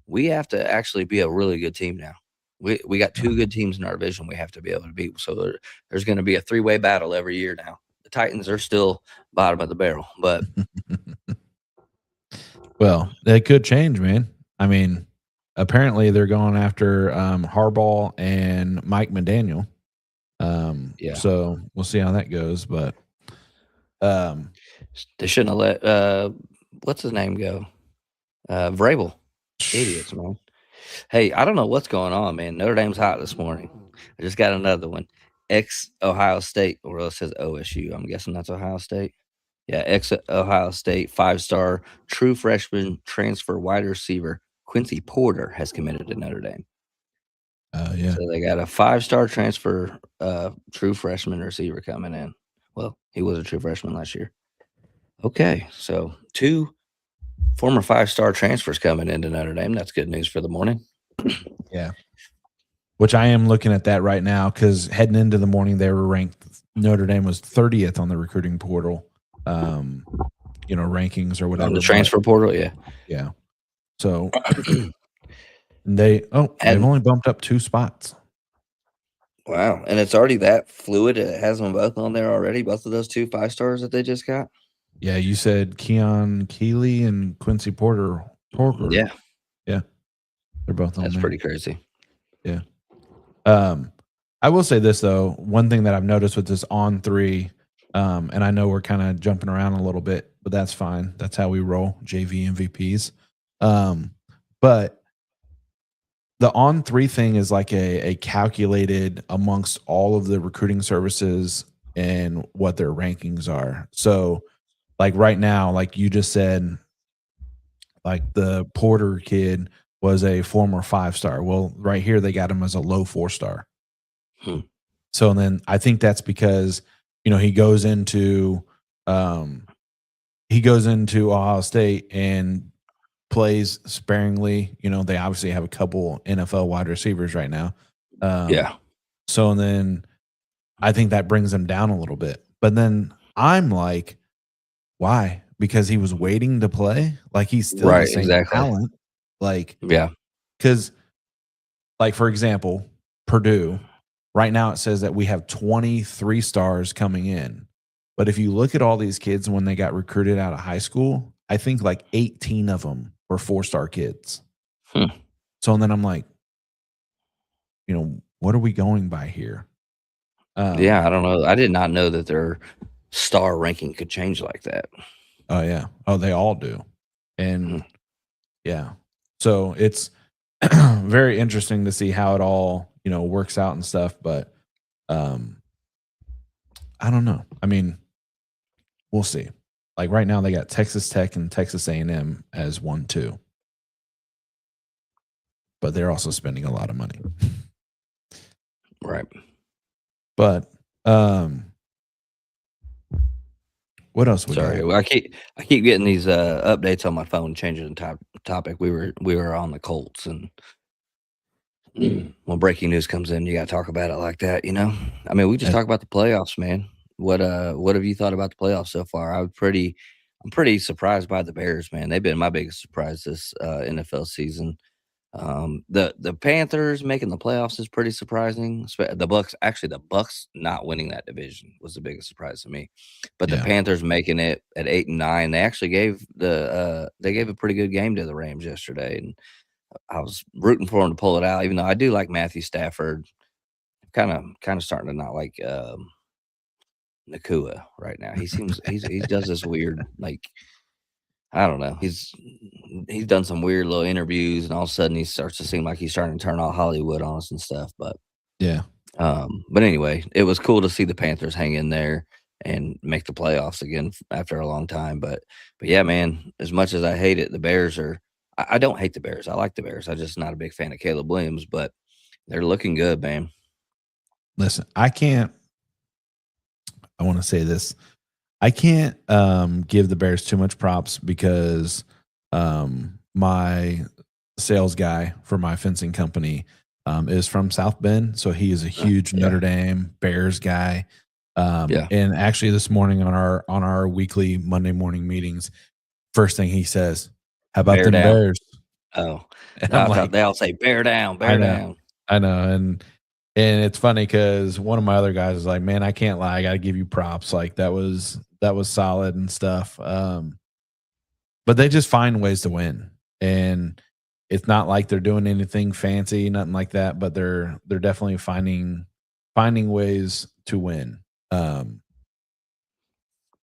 We have to actually be a really good team now. We got two good teams in our division we have to be able to beat. So there's going to be a three-way battle every year now. The Titans are still bottom of the barrel, but Well, that could change, man. I mean, apparently they're going after Harbaugh and Mike McDaniel. yeah, So we'll see how that goes. But um, they shouldn't have let what's his name go? Vrabel. Idiots, man. Hey, I don't know what's going on, man. Notre Dame's hot this morning. I just got another one. Ex Ohio State, or it says OSU. I'm guessing that's Ohio State. Yeah, ex Ohio State 5-star true freshman transfer wide receiver Quincy Porter has committed to Notre Dame. yeah, So they got a 5-star transfer true freshman receiver coming in. Well, he was a true freshman last year. Okay, so two former 5-star transfers coming into Notre Dame. That's good news for the morning. yeah. Which I am looking at that right now because heading into the morning, they were ranked. Notre Dame was 30th on the recruiting portal, rankings or On the whatever. But transfer portal, yeah. yeah, so they've And only bumped up 2 spots. wow, and it's already that fluid. It has them both on there already. Both of those two 5-stars that they just got. Yeah, you said Keon Keeley and Quincy Porter. Yeah, Yeah, they're both on that's there. pretty crazy. Yeah. Um, I will say this though, one thing that I've noticed with this on three, and I know we're kind of jumping around a little bit, but that's fine. That's how we roll, JV MVPs. But the on three thing is like a calculated amongst all of the recruiting services and what their rankings are. So like right now, like you just said, like the Porter kid was a former 5-star. Well, right here they got him as a low 4-star. Hmm. So then I think that's because, he goes into um Ohio State and plays sparingly. They obviously have a couple NFL wide receivers right now. Yeah, So then I think that brings them down a little bit. But then I'm like, why? Because he was waiting to play? Like he's still the right, same exactly. talent. Like, Yeah, because like for example, Purdue, right now it says that we have 23 stars coming in. But if you look at all these kids when they got recruited out of high school, I think like 18 of them were 4-star kids. Hmm. So and then I'm like, what are we going by here? Yeah, I don't know. I did not know that their star ranking could change like that. Oh yeah. Oh, they all do. Hmm. And yeah. So it's very interesting to see how it all, works out and stuff. But um, I don't know. I mean, we'll see. Like right now, they got Texas Tech and Texas A&M as 1-2, but they're also spending a lot of money. Right. But what else we got? Sorry, well, I keep getting these updates on my phone changing the topic. We were on the Colts, and when breaking news comes in, you got to talk about it like that. I mean, we just Uh, talk about the playoffs, man. What have you thought about the playoffs so far? I'm pretty surprised by the Bears, man. They've been my biggest surprise this NFL season. The Panthers making the playoffs is pretty surprising. The Bucks not winning that division was the biggest surprise to me. But the Yeah, Panthers making it at 8-9, they actually gave a pretty good game to the Rams yesterday, and I was rooting for them to pull it out. Even though I do like Matthew Stafford, kind of starting to not like Nakua right now. He does this weird like I don't know. He's done some weird little interviews, and all of a sudden he starts to seem like he's starting to turn all Hollywood on us and stuff. yeah. But anyway, it was cool to see the Panthers hang in there and make the playoffs again after a long time. But yeah, man, as much as I hate it, the Bears are. I don't hate the Bears. I like the Bears. I'm just not a big fan of Caleb Williams, but they're looking good, man. Listen, I can't. I want to say this. I can't give the Bears too much props because my sales guy for my fencing company is from South Bend, so he is a huge Yeah, Notre Dame Bears guy. yeah. And actually, this morning on our weekly Monday morning meetings, first thing he says, "How about Bear them down. Bears?" Oh, And no, I'm I thought like, they all say bear down, "I bear know, down. I know," and it's funny because one of my other guys is like, "Man, I can't lie. I got to give you props. Like that was solid and stuff." But they just find ways to win, and it's not like they're doing anything fancy, nothing like that. But they're definitely finding ways to win.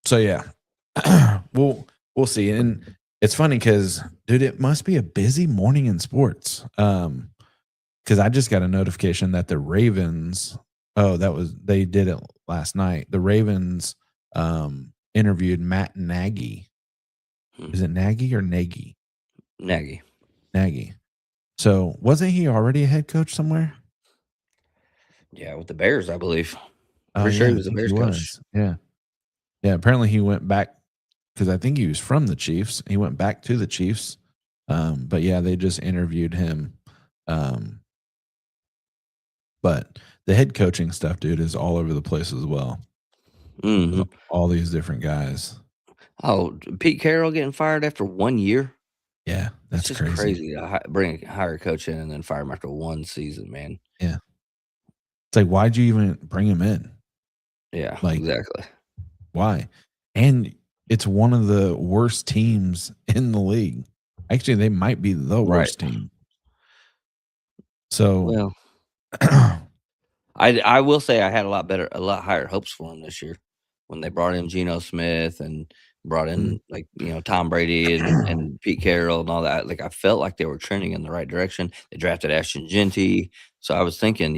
So yeah, we'll see. And it's funny because dude, it must be a busy morning in sports. Because I just got a notification that the Ravens. Oh, they did it last night. The Ravens interviewed Matt Nagy. Hmm. Is it Nagy or Nagy? Nagy. Nagy. So wasn't he already a head coach somewhere? Yeah, with the Bears, I believe. Oh Pretty sure yeah, he I was a think he Bears coach. was. Yeah. Yeah. Apparently he went back because I think he was from the Chiefs. He went back to the Chiefs. But yeah, they just interviewed him. Um, but the head coaching stuff, dude, is all over the place as well. With Hmm. all these different guys. Oh, Pete Carroll getting fired after 1 year? Yeah, It's that's just crazy. crazy to hire a coach in and then fire him after 1 season, man. Yeah. It's like, why'd you even bring him in? Yeah, Like, exactly. why? And it's one of the worst teams in the league. Actually, they might be the Right. worst team. So, Well, I will say I had a lot higher hopes for him this year when they brought in Geno Smith and brought mm, in Tom Brady and Pete Carroll and all that. Like I felt like they were trending in the right direction. They drafted Ashton Genty, so I was thinking,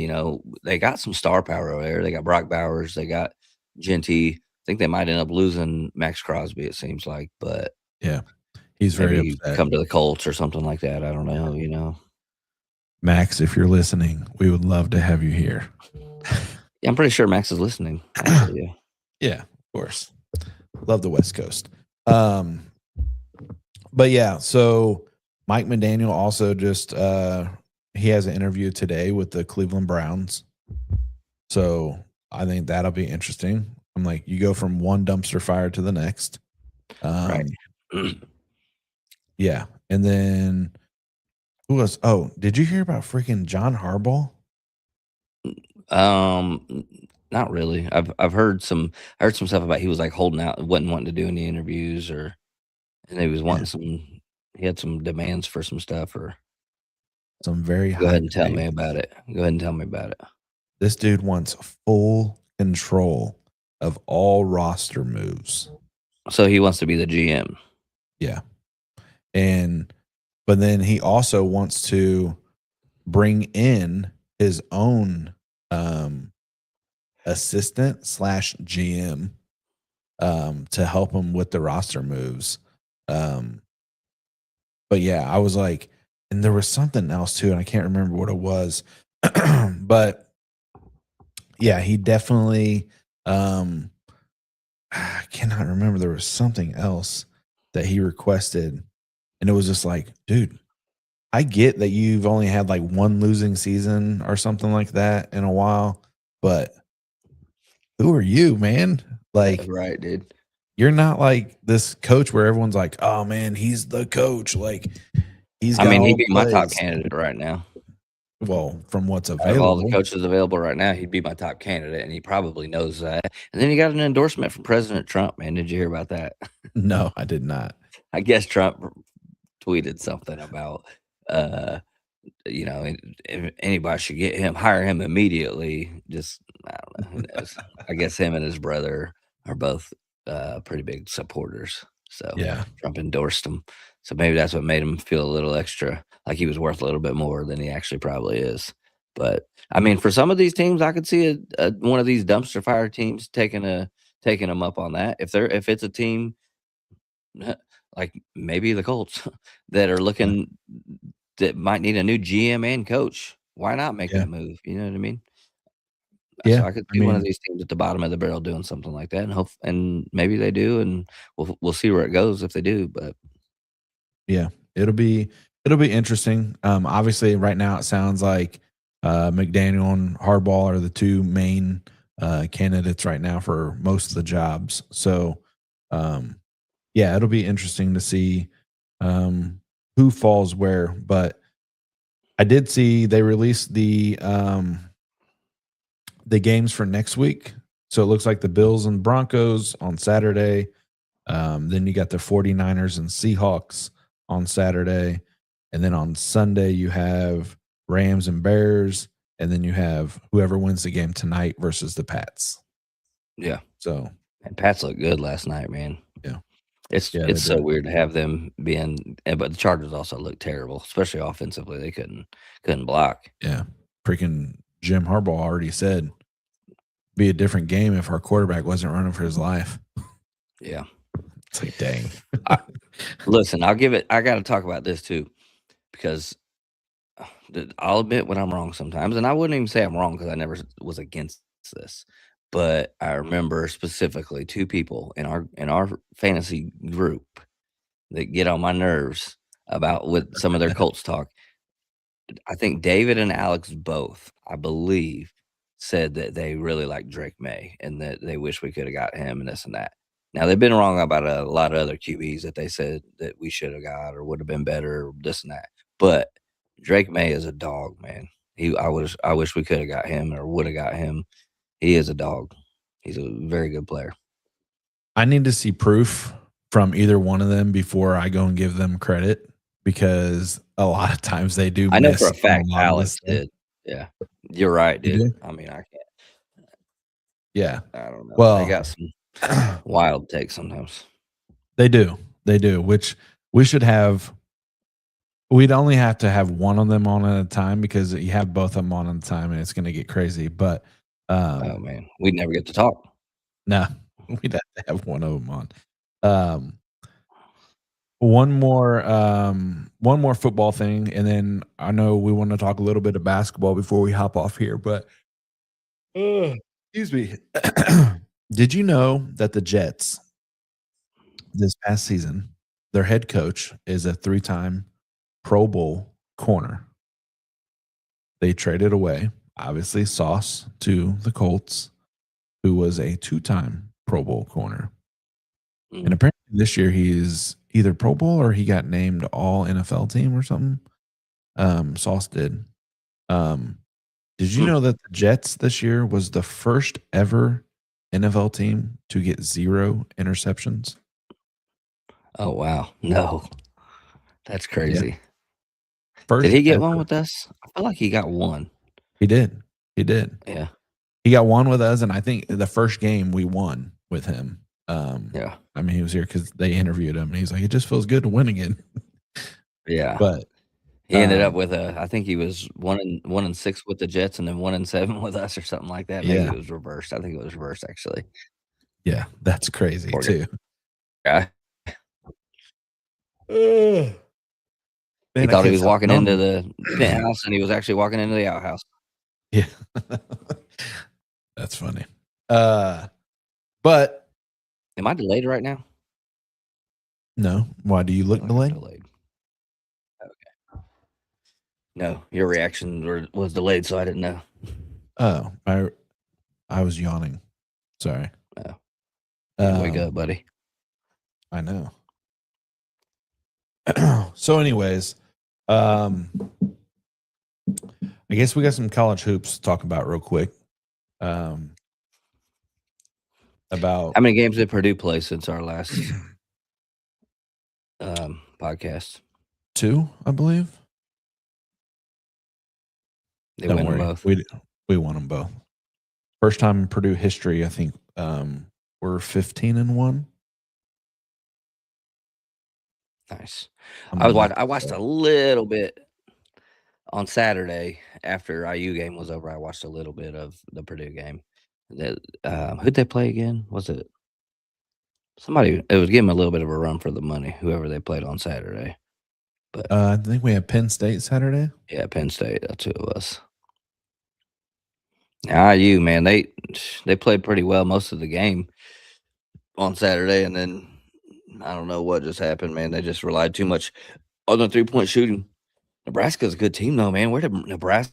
they got some star power over there. They got Brock Bowers, they got Genty. I think they might end up losing Max Crosby. It seems like, but yeah, he's very maybe upset. come to the Colts or something like that. I don't know. Max, if you're listening, we would love to have you here. Yeah, I'm pretty sure Max is listening. Actually, yeah. Yeah, of course. Love the West Coast. Um, but yeah, so Mike McDaniel also just he has an interview today with the Cleveland Browns. So I think that'll be interesting. I'm like, you go from one dumpster fire to the next. Right. Um, yeah. And then who else? Oh, did you hear about freaking John Harbaugh? Um, Not really. I've heard some stuff about he was, like, holding out, wasn't wanting to do any interviews, or and he was Yeah, wanting some he had some demands for some stuff, or some very go high ahead and tell me praise. about it. Go ahead and tell me about it. This dude wants full control of all roster moves. So he wants to be the GM. Yeah. And but then he also wants to bring in his own assistant slash GM to help him with the roster moves. Um, but yeah, I was like, and there was something else too, and I can't remember what it was. But yeah, he definitely I cannot remember. There was something else that he requested, and it was just like, dude, I get that you've only had like one losing season or something like that in a while, but who are you, man? Like, Right, dude. you're not like this coach where everyone's like, oh man, he's the coach. Like, he's I got mean, all he'd the be my top plays. candidate right now. Well, from what's Out of all the available. coaches available right now, he'd be my top candidate, and he probably knows that. And then he got an endorsement from President Trump, man. Did you hear about that? No, I did not. I guess Trump tweeted something about, uh, if anybody should hire him immediately. Just, I don't know, who knows? I guess him and his brother are both pretty big supporters. So Yeah. Trump endorsed him. So maybe that's what made him feel a little extra like he was worth a little bit more than he actually probably is. But I mean, for some of these teams, I could see one of these dumpster fire teams taking them up on that. If it's a team like maybe the Colts that are Yeah. looking that might need a new GM and coach. Why not make Yeah. that move? You know what I mean? So Yeah. I could I see one of mean, these teams at the bottom of the barrel doing something like that, and maybe they do, and we'll see where it goes if they do. But yeah, it'll be interesting. Obviously, right now it sounds like McDaniel and Hardball are the two main candidates right now for most of the jobs. So, um, yeah, it'll be interesting to see who falls where. But I did see they released the games for next week. So it looks like the Bills and Broncos on Saturday. Then you got the 49ers and Seahawks on Saturday. And then on Sunday, you have Rams and Bears. And then you have whoever wins the game tonight versus the Pats. yeah, So, and Pats looked good last night, man. yeah. It's Yeah, they it's so did. weird to have them but the Chargers also looked terrible, especially offensively. They couldn't block. Yeah. Freaking Jim Harbaugh already said be a different game if our quarterback wasn't running for his life. Yeah. It's like, dang. I, listen, I got to talk about this too because I'll admit when I'm wrong sometimes, and I wouldn't even say I'm wrong because I never was against this. But I remember specifically two people in our fantasy group that get on my nerves about with some of their Colts talk. I think David and Alex both, I believe, said that they really like Drake May and that they wish we could have got him and this and that. Now they've been wrong about a lot of other QBs that they said that we should have got or would have been better, or this and that. But Drake May is a dog, man. I wish we could have got him or would have got him. He is a dog. He's a very good player. I need to see proof from either one of them before I go and give them credit because a lot of times they do I know for miss a on a fact lot of this Alex stuff. did. Yeah. You're right, You dude. do? I mean, Yeah. I don't know. They Well, got some wild takes sometimes. they do. They do, which we should have. We'd only have to have one of them on at a time because you have both of them on at a time and it's going to get crazy. But Oh, man. We'd never get to talk. no, we'd have to have one of them on. Um, one more football thing, and then I know we want to talk a little bit of basketball before we hop off here. But excuse me, did you know that the Jets this past season, their head coach is a 3-time Pro Bowl corner? They traded away, obviously, Sauce to the Colts, who was a 2-time Pro Bowl corner. And Mm. apparently this year he's either Pro Bowl or he got named All NFL team or something. Sauce did. Um, Did you know that the Jets this year was the first ever NFL team to get 0 interceptions? Oh wow, no, that's Yeah. crazy. Did First he get one ever. with us? I feel like he got one. He did. He did. Yeah, He got one with us, and I think the first game we won with him. yeah, I mean, he was here because they interviewed him, and he's like, "It just feels good to win again." yeah. But, He ended up with I think he was 1-6 with the Jets, and then 1-7 with us, or something like that. Maybe yeah, it was reversed. I think it was reversed actually. yeah, that's crazy Poor too. guy. Ugh. He Man, I thought he can't was stop walking into yawning. the penthouse, and he was actually walking into the outhouse. Yeah. That's funny. But Am I delayed right now? no, why do you I look feel like I'm delayed? delayed. Okay. No, your reaction was delayed, so I didn't know. Oh, I was yawning. Sorry. Oh, need to wake Um, up, buddy. I know. So anyways, um, I guess we got some college hoops to talk about real quick. Um, about How many games did Purdue play since our last podcast? 2, I believe. They Don't win them worry. both. We won them both. First time in Purdue history, I think, we're 15-1. Nice. I'm gonna look I this watched up. a little bit on Saturday after IU game was over. I watched a little bit of the Purdue game. Who'd they play again? Was it somebody? It was giving them a little bit of a run for the money. Whoever they played on Saturday, but I think we have Penn State Saturday. yeah, Penn State. That's who it was. Now, IU, man, they played pretty well most of the game on Saturday, and then I don't know what just happened, man. They just relied too much on the 3-point shooting. Nebraska's a good team, though, man. Where did Nebraska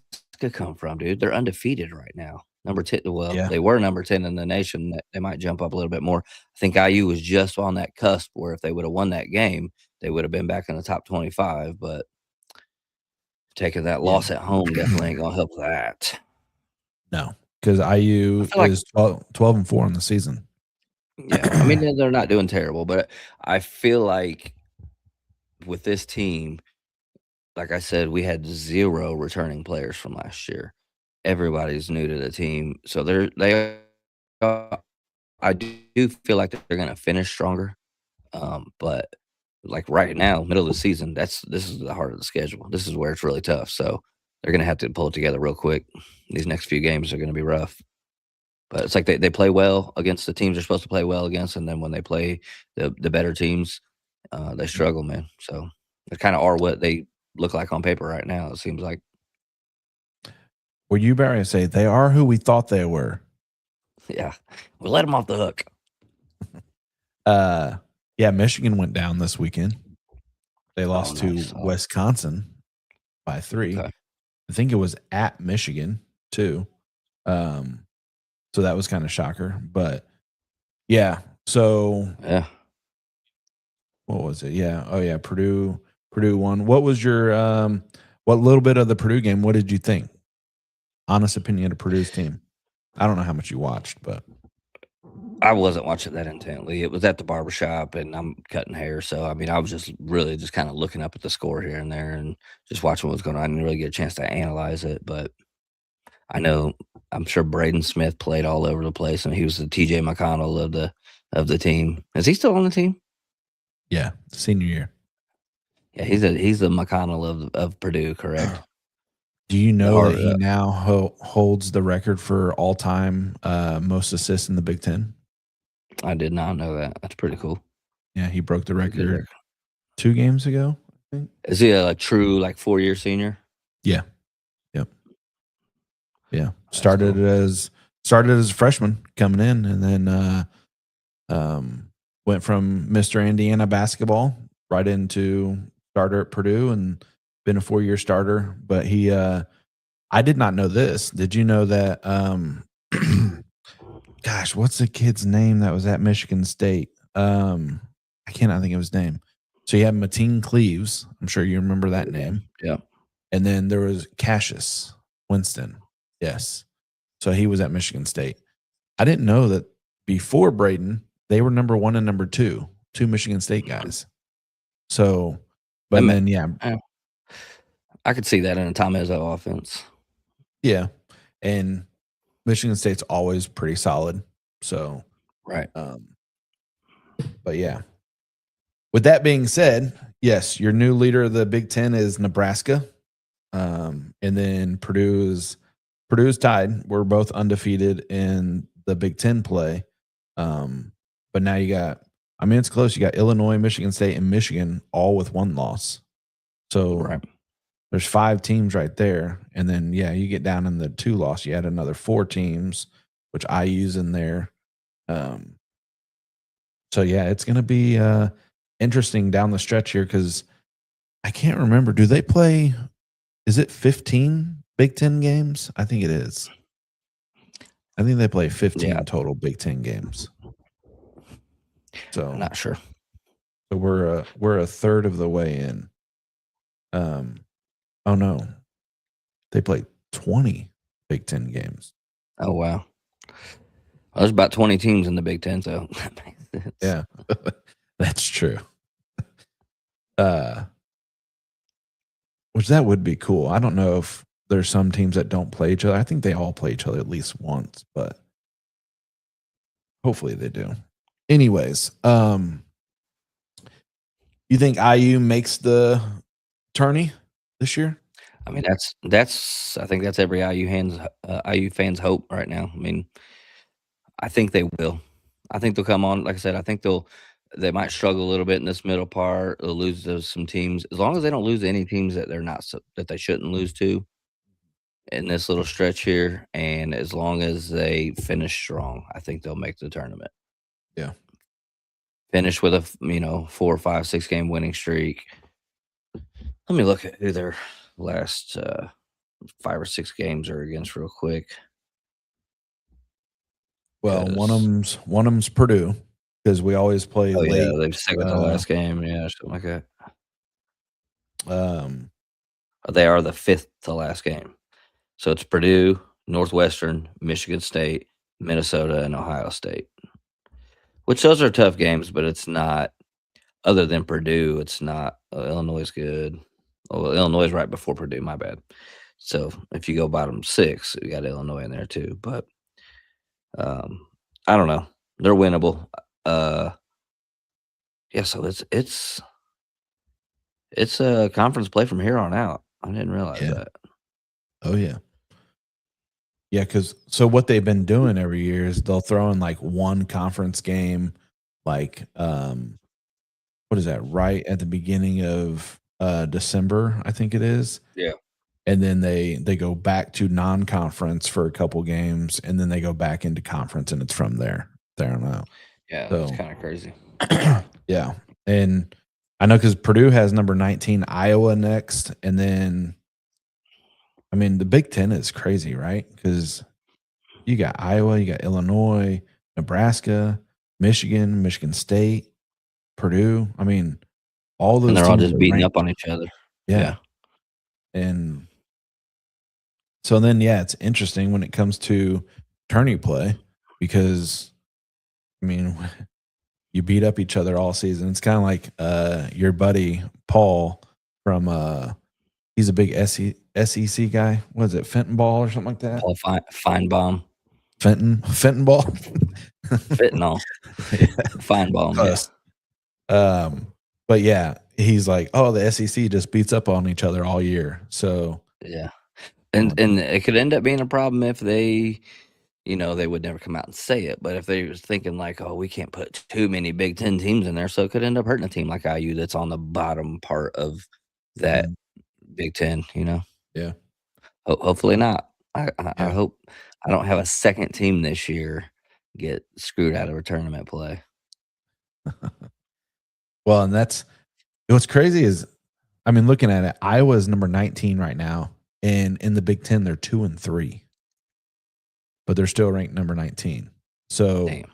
come from, dude? They're undefeated right now. Number 10. Well, Yeah. they were number 10 in the nation. They might jump up a little bit more. I think IU was just on that cusp where if they would have won that game, they would have been back in the top 25. But taking that Yeah. loss at home definitely ain't gonna help that. No, because I IU feel like, is 12-4 in the season. yeah. I mean, they're not doing terrible, but I feel like with this team, like I said, we had 0 returning players from last year. Everybody's new to the team, so I do feel like they're gonna finish stronger, but, like, right now, middle of the season, this is the heart of the schedule. This is where it's really tough, so they're gonna have to pull it together real quick. These next few games are gonna be rough, but it's like they play well against the teams they're supposed to play well against, and then when they play the better teams, they struggle, man, so they kinda are what they look like on paper right now, it seems like. Well, you better say they are who we thought they were. Yeah. We let them off the hook. Uh, yeah, Michigan went down this weekend. They Oh, lost to nice. Oh, Wisconsin by 3. okay. I think it was at Michigan too. Um, so that was kind of shocker. But yeah, so Yeah. what was it? Yeah. Oh yeah, Purdue won. What was your what little bit of the Purdue game? What did you think? Honest opinion of Purdue's team. I don't know how much you watched, but I wasn't watching that intently. It was at the barbershop and I'm cutting hair. So, I mean, I was just really just kind of looking up at the score here and there and just watching what was going on. I didn't really get a chance to analyze it, but I know I'm sure Braden Smith played all over the place and he was the TJ McConnell of the team. Is he still on the team? yeah, senior year. Yeah, he's the McConnell of Purdue, correct? Do you The know that hard he now holds the record for all time most assists in the Big Ten? I did not know that. That's pretty cool. Yeah, he broke the That's a good record record. 2 games ago, I think. Is he a true like 4-year senior? Yeah. Yep. Yeah. That's cool. Started as a freshman coming in, and then went from Mr. Indiana basketball right into starter at Purdue and been a 4-year starter. But he I did not know this. Did you know that gosh, what's the kid's name that was at Michigan State? I cannot think of his name. So you have Mateen Cleaves. I'm sure you remember that Yeah. name. Yeah. And then there was Cassius Winston. Yes. So he was at Michigan State. I didn't know that before Braden, they were number 1 and number 2, 2 Michigan State guys. So, I but mean, then, yeah, I could see that in a Tom Izzo offense. yeah. And Michigan State's always pretty solid. So, Right. um, but yeah. With that being said, yes, your new leader of the Big Ten is Nebraska. And then Purdue's tied. We're both undefeated in the Big Ten play. But now you got, I mean, it's close. You got Illinois, Michigan State, and Michigan all with 1 loss. So Right. there's 5 teams right there. And then, yeah, you get down in the 2 loss, you add another 4 teams, which I use in there. So, yeah, it's going to be interesting down the stretch here because I can't remember. Do they play, is it 15 Big Ten games? I think it is. I think they play 15 total Big Ten games. So I'm not sure. So we're a third of the way in. Oh no, they play 20 Big Ten games. Oh wow. Well, there's about 20 teams in the Big Ten, so that makes sense. Yeah, that's true. Which that would be cool. I don't know if there's some teams that don't play each other. I think they all play each other at least once, but hopefully they do. Anyways, you think IU makes the tourney this year? I mean, that's I think that's every IU fan's hope right now. I mean, I think they will. I think they'll come on. Like I said, I think they might struggle a little bit in this middle part. They'll lose to some teams as long as they don't lose any teams that they're not that they shouldn't lose to in this little stretch here, and as long as they finish strong, I think they'll make the tournament. Yeah. Finish with a 4, 5, 6 game winning streak. Let me look at who their last 5 or 6 games are against real quick. Well, one of them's Purdue because we always play late. Yeah, they've second to last game, yeah, something like that. They are the 5th to last game. So it's Purdue, Northwestern, Michigan State, Minnesota, and Ohio State. Which those are tough games, but it's not other than Purdue, it's not Illinois is good. Oh, Illinois is right before Purdue, my bad. So if you go bottom 6, we got Illinois in there too, but I don't know. They're winnable. Yeah, so it's a conference play from here on out. I didn't realize that. Oh yeah. Yeah, because so what they've been doing every year is they'll throw in like one conference game, like what is that? Right at the beginning of December, I think it is. Yeah. And then they go back to non-conference for a couple games, and then they go back into conference, and it's from there on out. Yeah, So, that's kind of crazy. yeah, and I know because Purdue has number 19, Iowa next, and then I mean the Big Ten is crazy, right? Because you got Iowa, you got Illinois, Nebraska, Michigan, Michigan State, Purdue. I mean, all those And they're all teams just are beating ranked. up on each other. Yeah. And so then, yeah, it's interesting when it comes to tourney play because, I mean, you beat up each other all season. It's kind of like your buddy Paul from he's a big SEC guy. What is it, Fenton Ball or something like that? Paul Feinbaum. Fenton Ball. Fentanyl. Feinbaum. Close. Yeah. But yeah, he's like, oh, the SEC just beats up on each other all year. So Yeah. And it could end up being a problem if they they would never come out and say it, but if they was thinking like, oh, we can't put too many Big Ten teams in there, so it could end up hurting a team like IU that's on the bottom part of that Big Ten, Yeah. Hopefully not. I Yeah. hope I don't have a second team this year get screwed out of a tournament play. Well, and that's what's crazy is, I mean, looking at it, Iowa is number 19 right now, and in the Big Ten, they're 2-3, but they're still ranked number 19. So, Damn.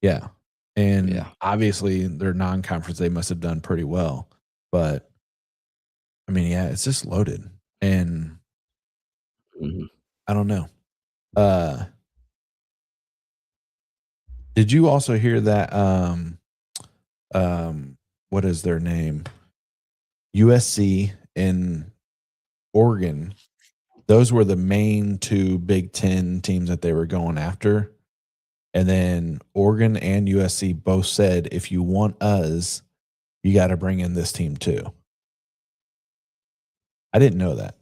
yeah, and obviously their non-conference they must have done pretty well, but I mean, yeah, it's just loaded, and I don't know. Did you also hear that? What is their name? USC and Oregon. Those were the main two Big Ten teams that they were going after. And then Oregon and USC both said, if you want us, you got to bring in this team too. I didn't know that,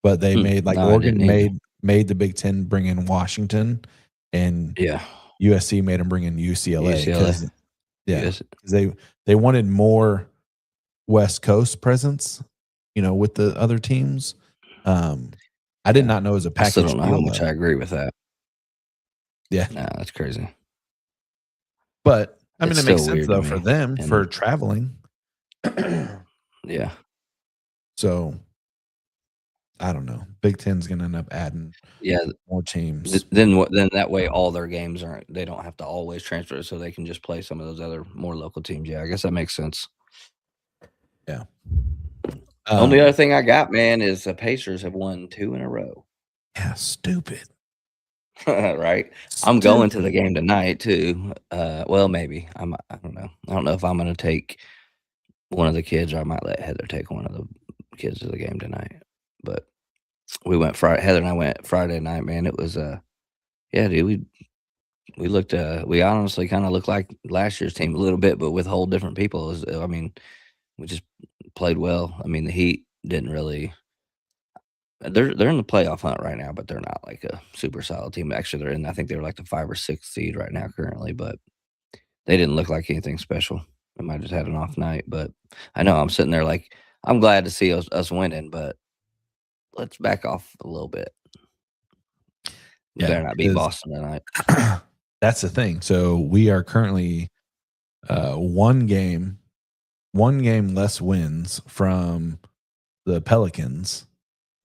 but they made like No, I didn't Oregon either. made the Big Ten bring in Washington, and Yeah, USC made them bring in UCLA UCLA. because US. they wanted more West Coast presence, with the other teams. I did Yeah. not know it was a I still package don't know how deal much though. I agree with that. Yeah, No, that's crazy. but I mean, It's it makes still sense weird to though for me. them for And traveling. yeah, So I don't know. Big Ten's gonna end up adding yeah. more teams. Then that way all their games aren't. They don't have to always transfer, so they can just play some of those other more local teams. Yeah, I guess that makes sense. Yeah. Only other thing I got, man, is the Pacers have won 2 in a row. Yeah, stupid. Right? I'm going to the game tonight too. Well, maybe. I don't know. I don't know if I'm gonna take one of the kids, or I might let Heather take one of the kids to the game tonight. But we went Friday. Heather and I went Friday night, man. It was yeah, dude, we looked we honestly kind of looked like last year's team a little bit, but with whole different people. I mean, we just played well. I mean, the Heat didn't really. They're in the playoff hunt right now, but they're not like a super solid team. Actually, they're in. I think they're like the 5 or 6 seed right now currently, but they didn't look like anything special. They might have just had an off night, but I know I'm sitting there like I'm glad to see us winning, but let's back off a little bit. We Yeah, better not beat because Boston tonight. that's the thing. So we are currently one game less wins from the Pelicans.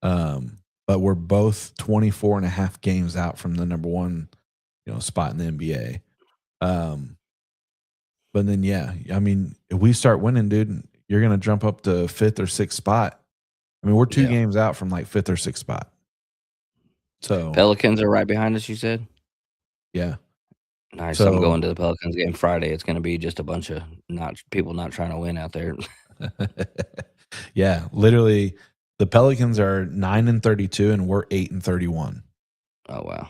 But we're both 24 and a half games out from the number one, spot in the NBA. But then, yeah, I mean, if we start winning, dude, you're going to jump up to 5th or 6th spot. I mean, we're 2 Yeah. games out from like 5th or 6th spot. So Pelicans are right behind us, you said? yeah. Nice. I'm So going to the Pelicans game Friday. It's going to be just a bunch of people not trying to win out there. yeah, literally the Pelicans are 9-32 and we're 8-31. Oh wow.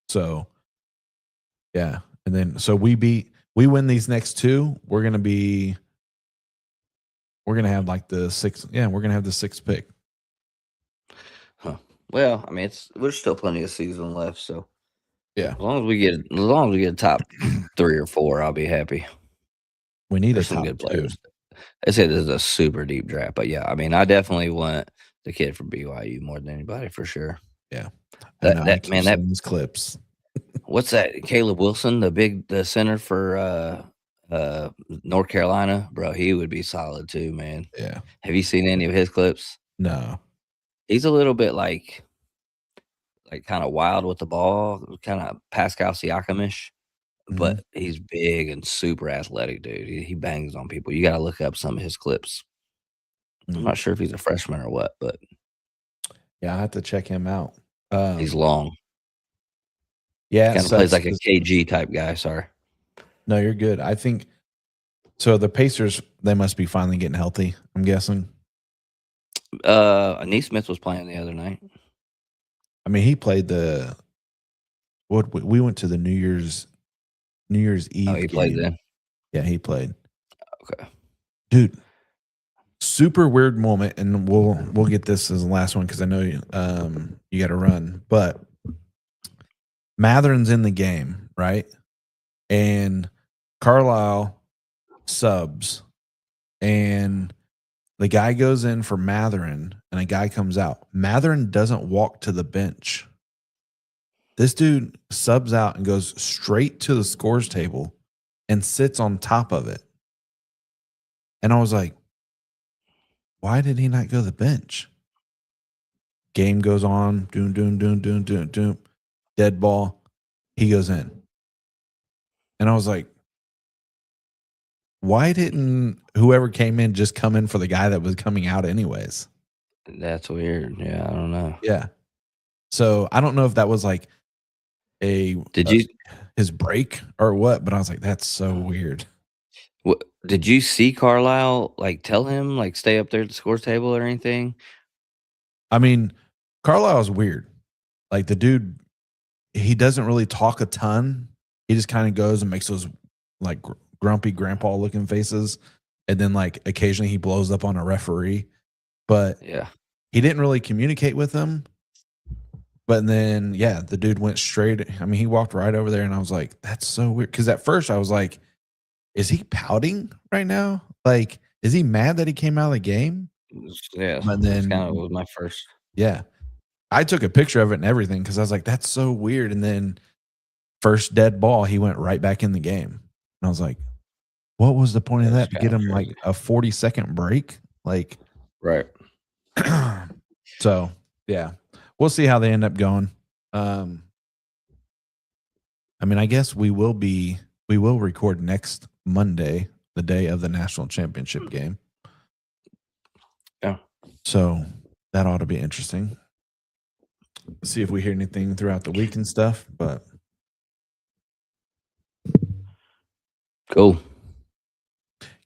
So yeah. And then so we win these next 2, we're gonna have like the 6th. Yeah, we're gonna have the 6th pick. Huh. Well, I mean, there's still plenty of season left, so Yeah. as long as we get top 3 or 4, I'll be happy. We need There's a some top good 2. players. They say this is a super deep draft, but yeah, I mean, I definitely want the kid from BYU more than anybody for sure. Yeah. I know. I keep Man, seeing these clips. what's that? Caleb Wilson, the center for North Carolina, bro. He would be solid too, man. Yeah. Have you seen any of his clips? No. He's a little bit like kind of wild with the ball, kind of Pascal Siakam-ish, Mhm. but he's big and super athletic, dude. He bangs on people. You got to look up some of his clips. I'm Mm. not sure if he's a freshman or what, but Yeah, I have to check him out. he's long. Yeah, it Kind of plays sucks like a 'cause KG type guy. Sorry. no, you're good. I think so the Pacers, they must be finally getting healthy, I'm guessing. Neesmith was playing the other night. I mean, he played we went to the New Year's Eve Oh, he game. played then. Yeah, he played. Okay. Dude, super weird moment, and we'll get this as the last one because I know you got to run. But Matherin's in the game, right? And Carlisle subs, and the guy goes in for Matherin, and a guy comes out. Matherin doesn't walk to the bench. This dude subs out and goes straight to the scores table and sits on top of it. And I was like, why did he not go to the bench? Game goes on, doom, doom, doom, doom, doom, doom. Dead ball. He goes in. And I was like, why didn't whoever came in just come in for the guy that was coming out anyways? That's weird. Yeah, I don't know. Yeah. So I don't know if that was like a Did you his break or what, but I was like, that's so weird. did you see Carlisle like tell him like stay up there at the scores table or anything? I mean, Carlisle's weird. Like the dude, he doesn't really talk a ton. He just kind of goes and makes those like grumpy grandpa looking faces, and then like occasionally he blows up on a referee. But Yeah. he didn't really communicate with them. But then, yeah, the dude went straight. I mean, he walked right over there, and I was like, "That's so weird." Because at first, I was like, "Is he pouting right now? Like, is he mad that he came out of the game?" Yeah, But that's kind of then, was my first. yeah, I took a picture of it and everything because I was like, "That's so weird." And then, first dead ball, he went right back in the game, and I was like, "What was the point of That's that? To kind get of him like crazy. a 40-second break?" Like, Right. so yeah, we'll see how they end up going. Um, I mean, I guess we will record next Monday, the day of the national championship game. Yeah. So that ought to be interesting. See if we hear anything throughout the week and stuff. But Cool.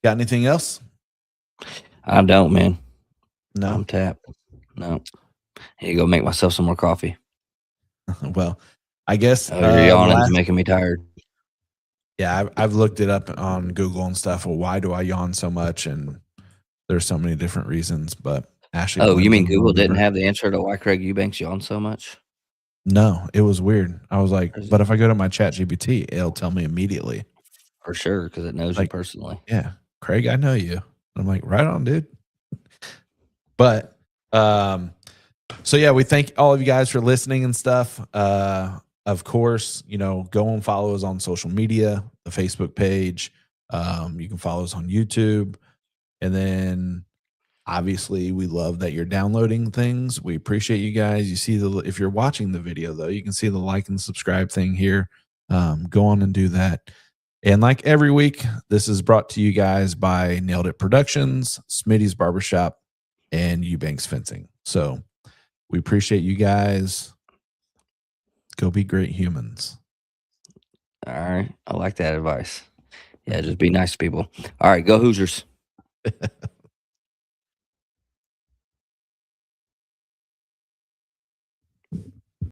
got anything else? I don't, man. No. I'm tapped. No. Here you go make myself some more coffee. Well, I guess Oh, your the yawning's last. making me tired. Yeah, I've looked it up on Google and stuff. Well, why do I yawn so much? And there's so many different reasons. But Ashley Oh, you blames mean them Google on didn't her. have the answer to why Craig Eubanks yawned so much? No, it was weird. I was like, Is but it- if I go to my chat GPT, it'll tell me immediately. For sure, because it knows you Like, personally. yeah, Craig, I know you. I'm like, right on, dude. But so yeah, we thank all of you guys for listening and stuff. Of course, go and follow us on social media, the Facebook page. You can follow us on YouTube. And then obviously we love that you're downloading things. We appreciate you guys. You see if you're watching the video though, you can see the like and subscribe thing here. Go on and do that. And like every week, this is brought to you guys by Nailed It Productions, Smitty's Barbershop, and Eubanks Fencing. So we appreciate you guys. Go be great humans. All right. I like that advice. Yeah, just be nice to people. All right, go Hoosiers.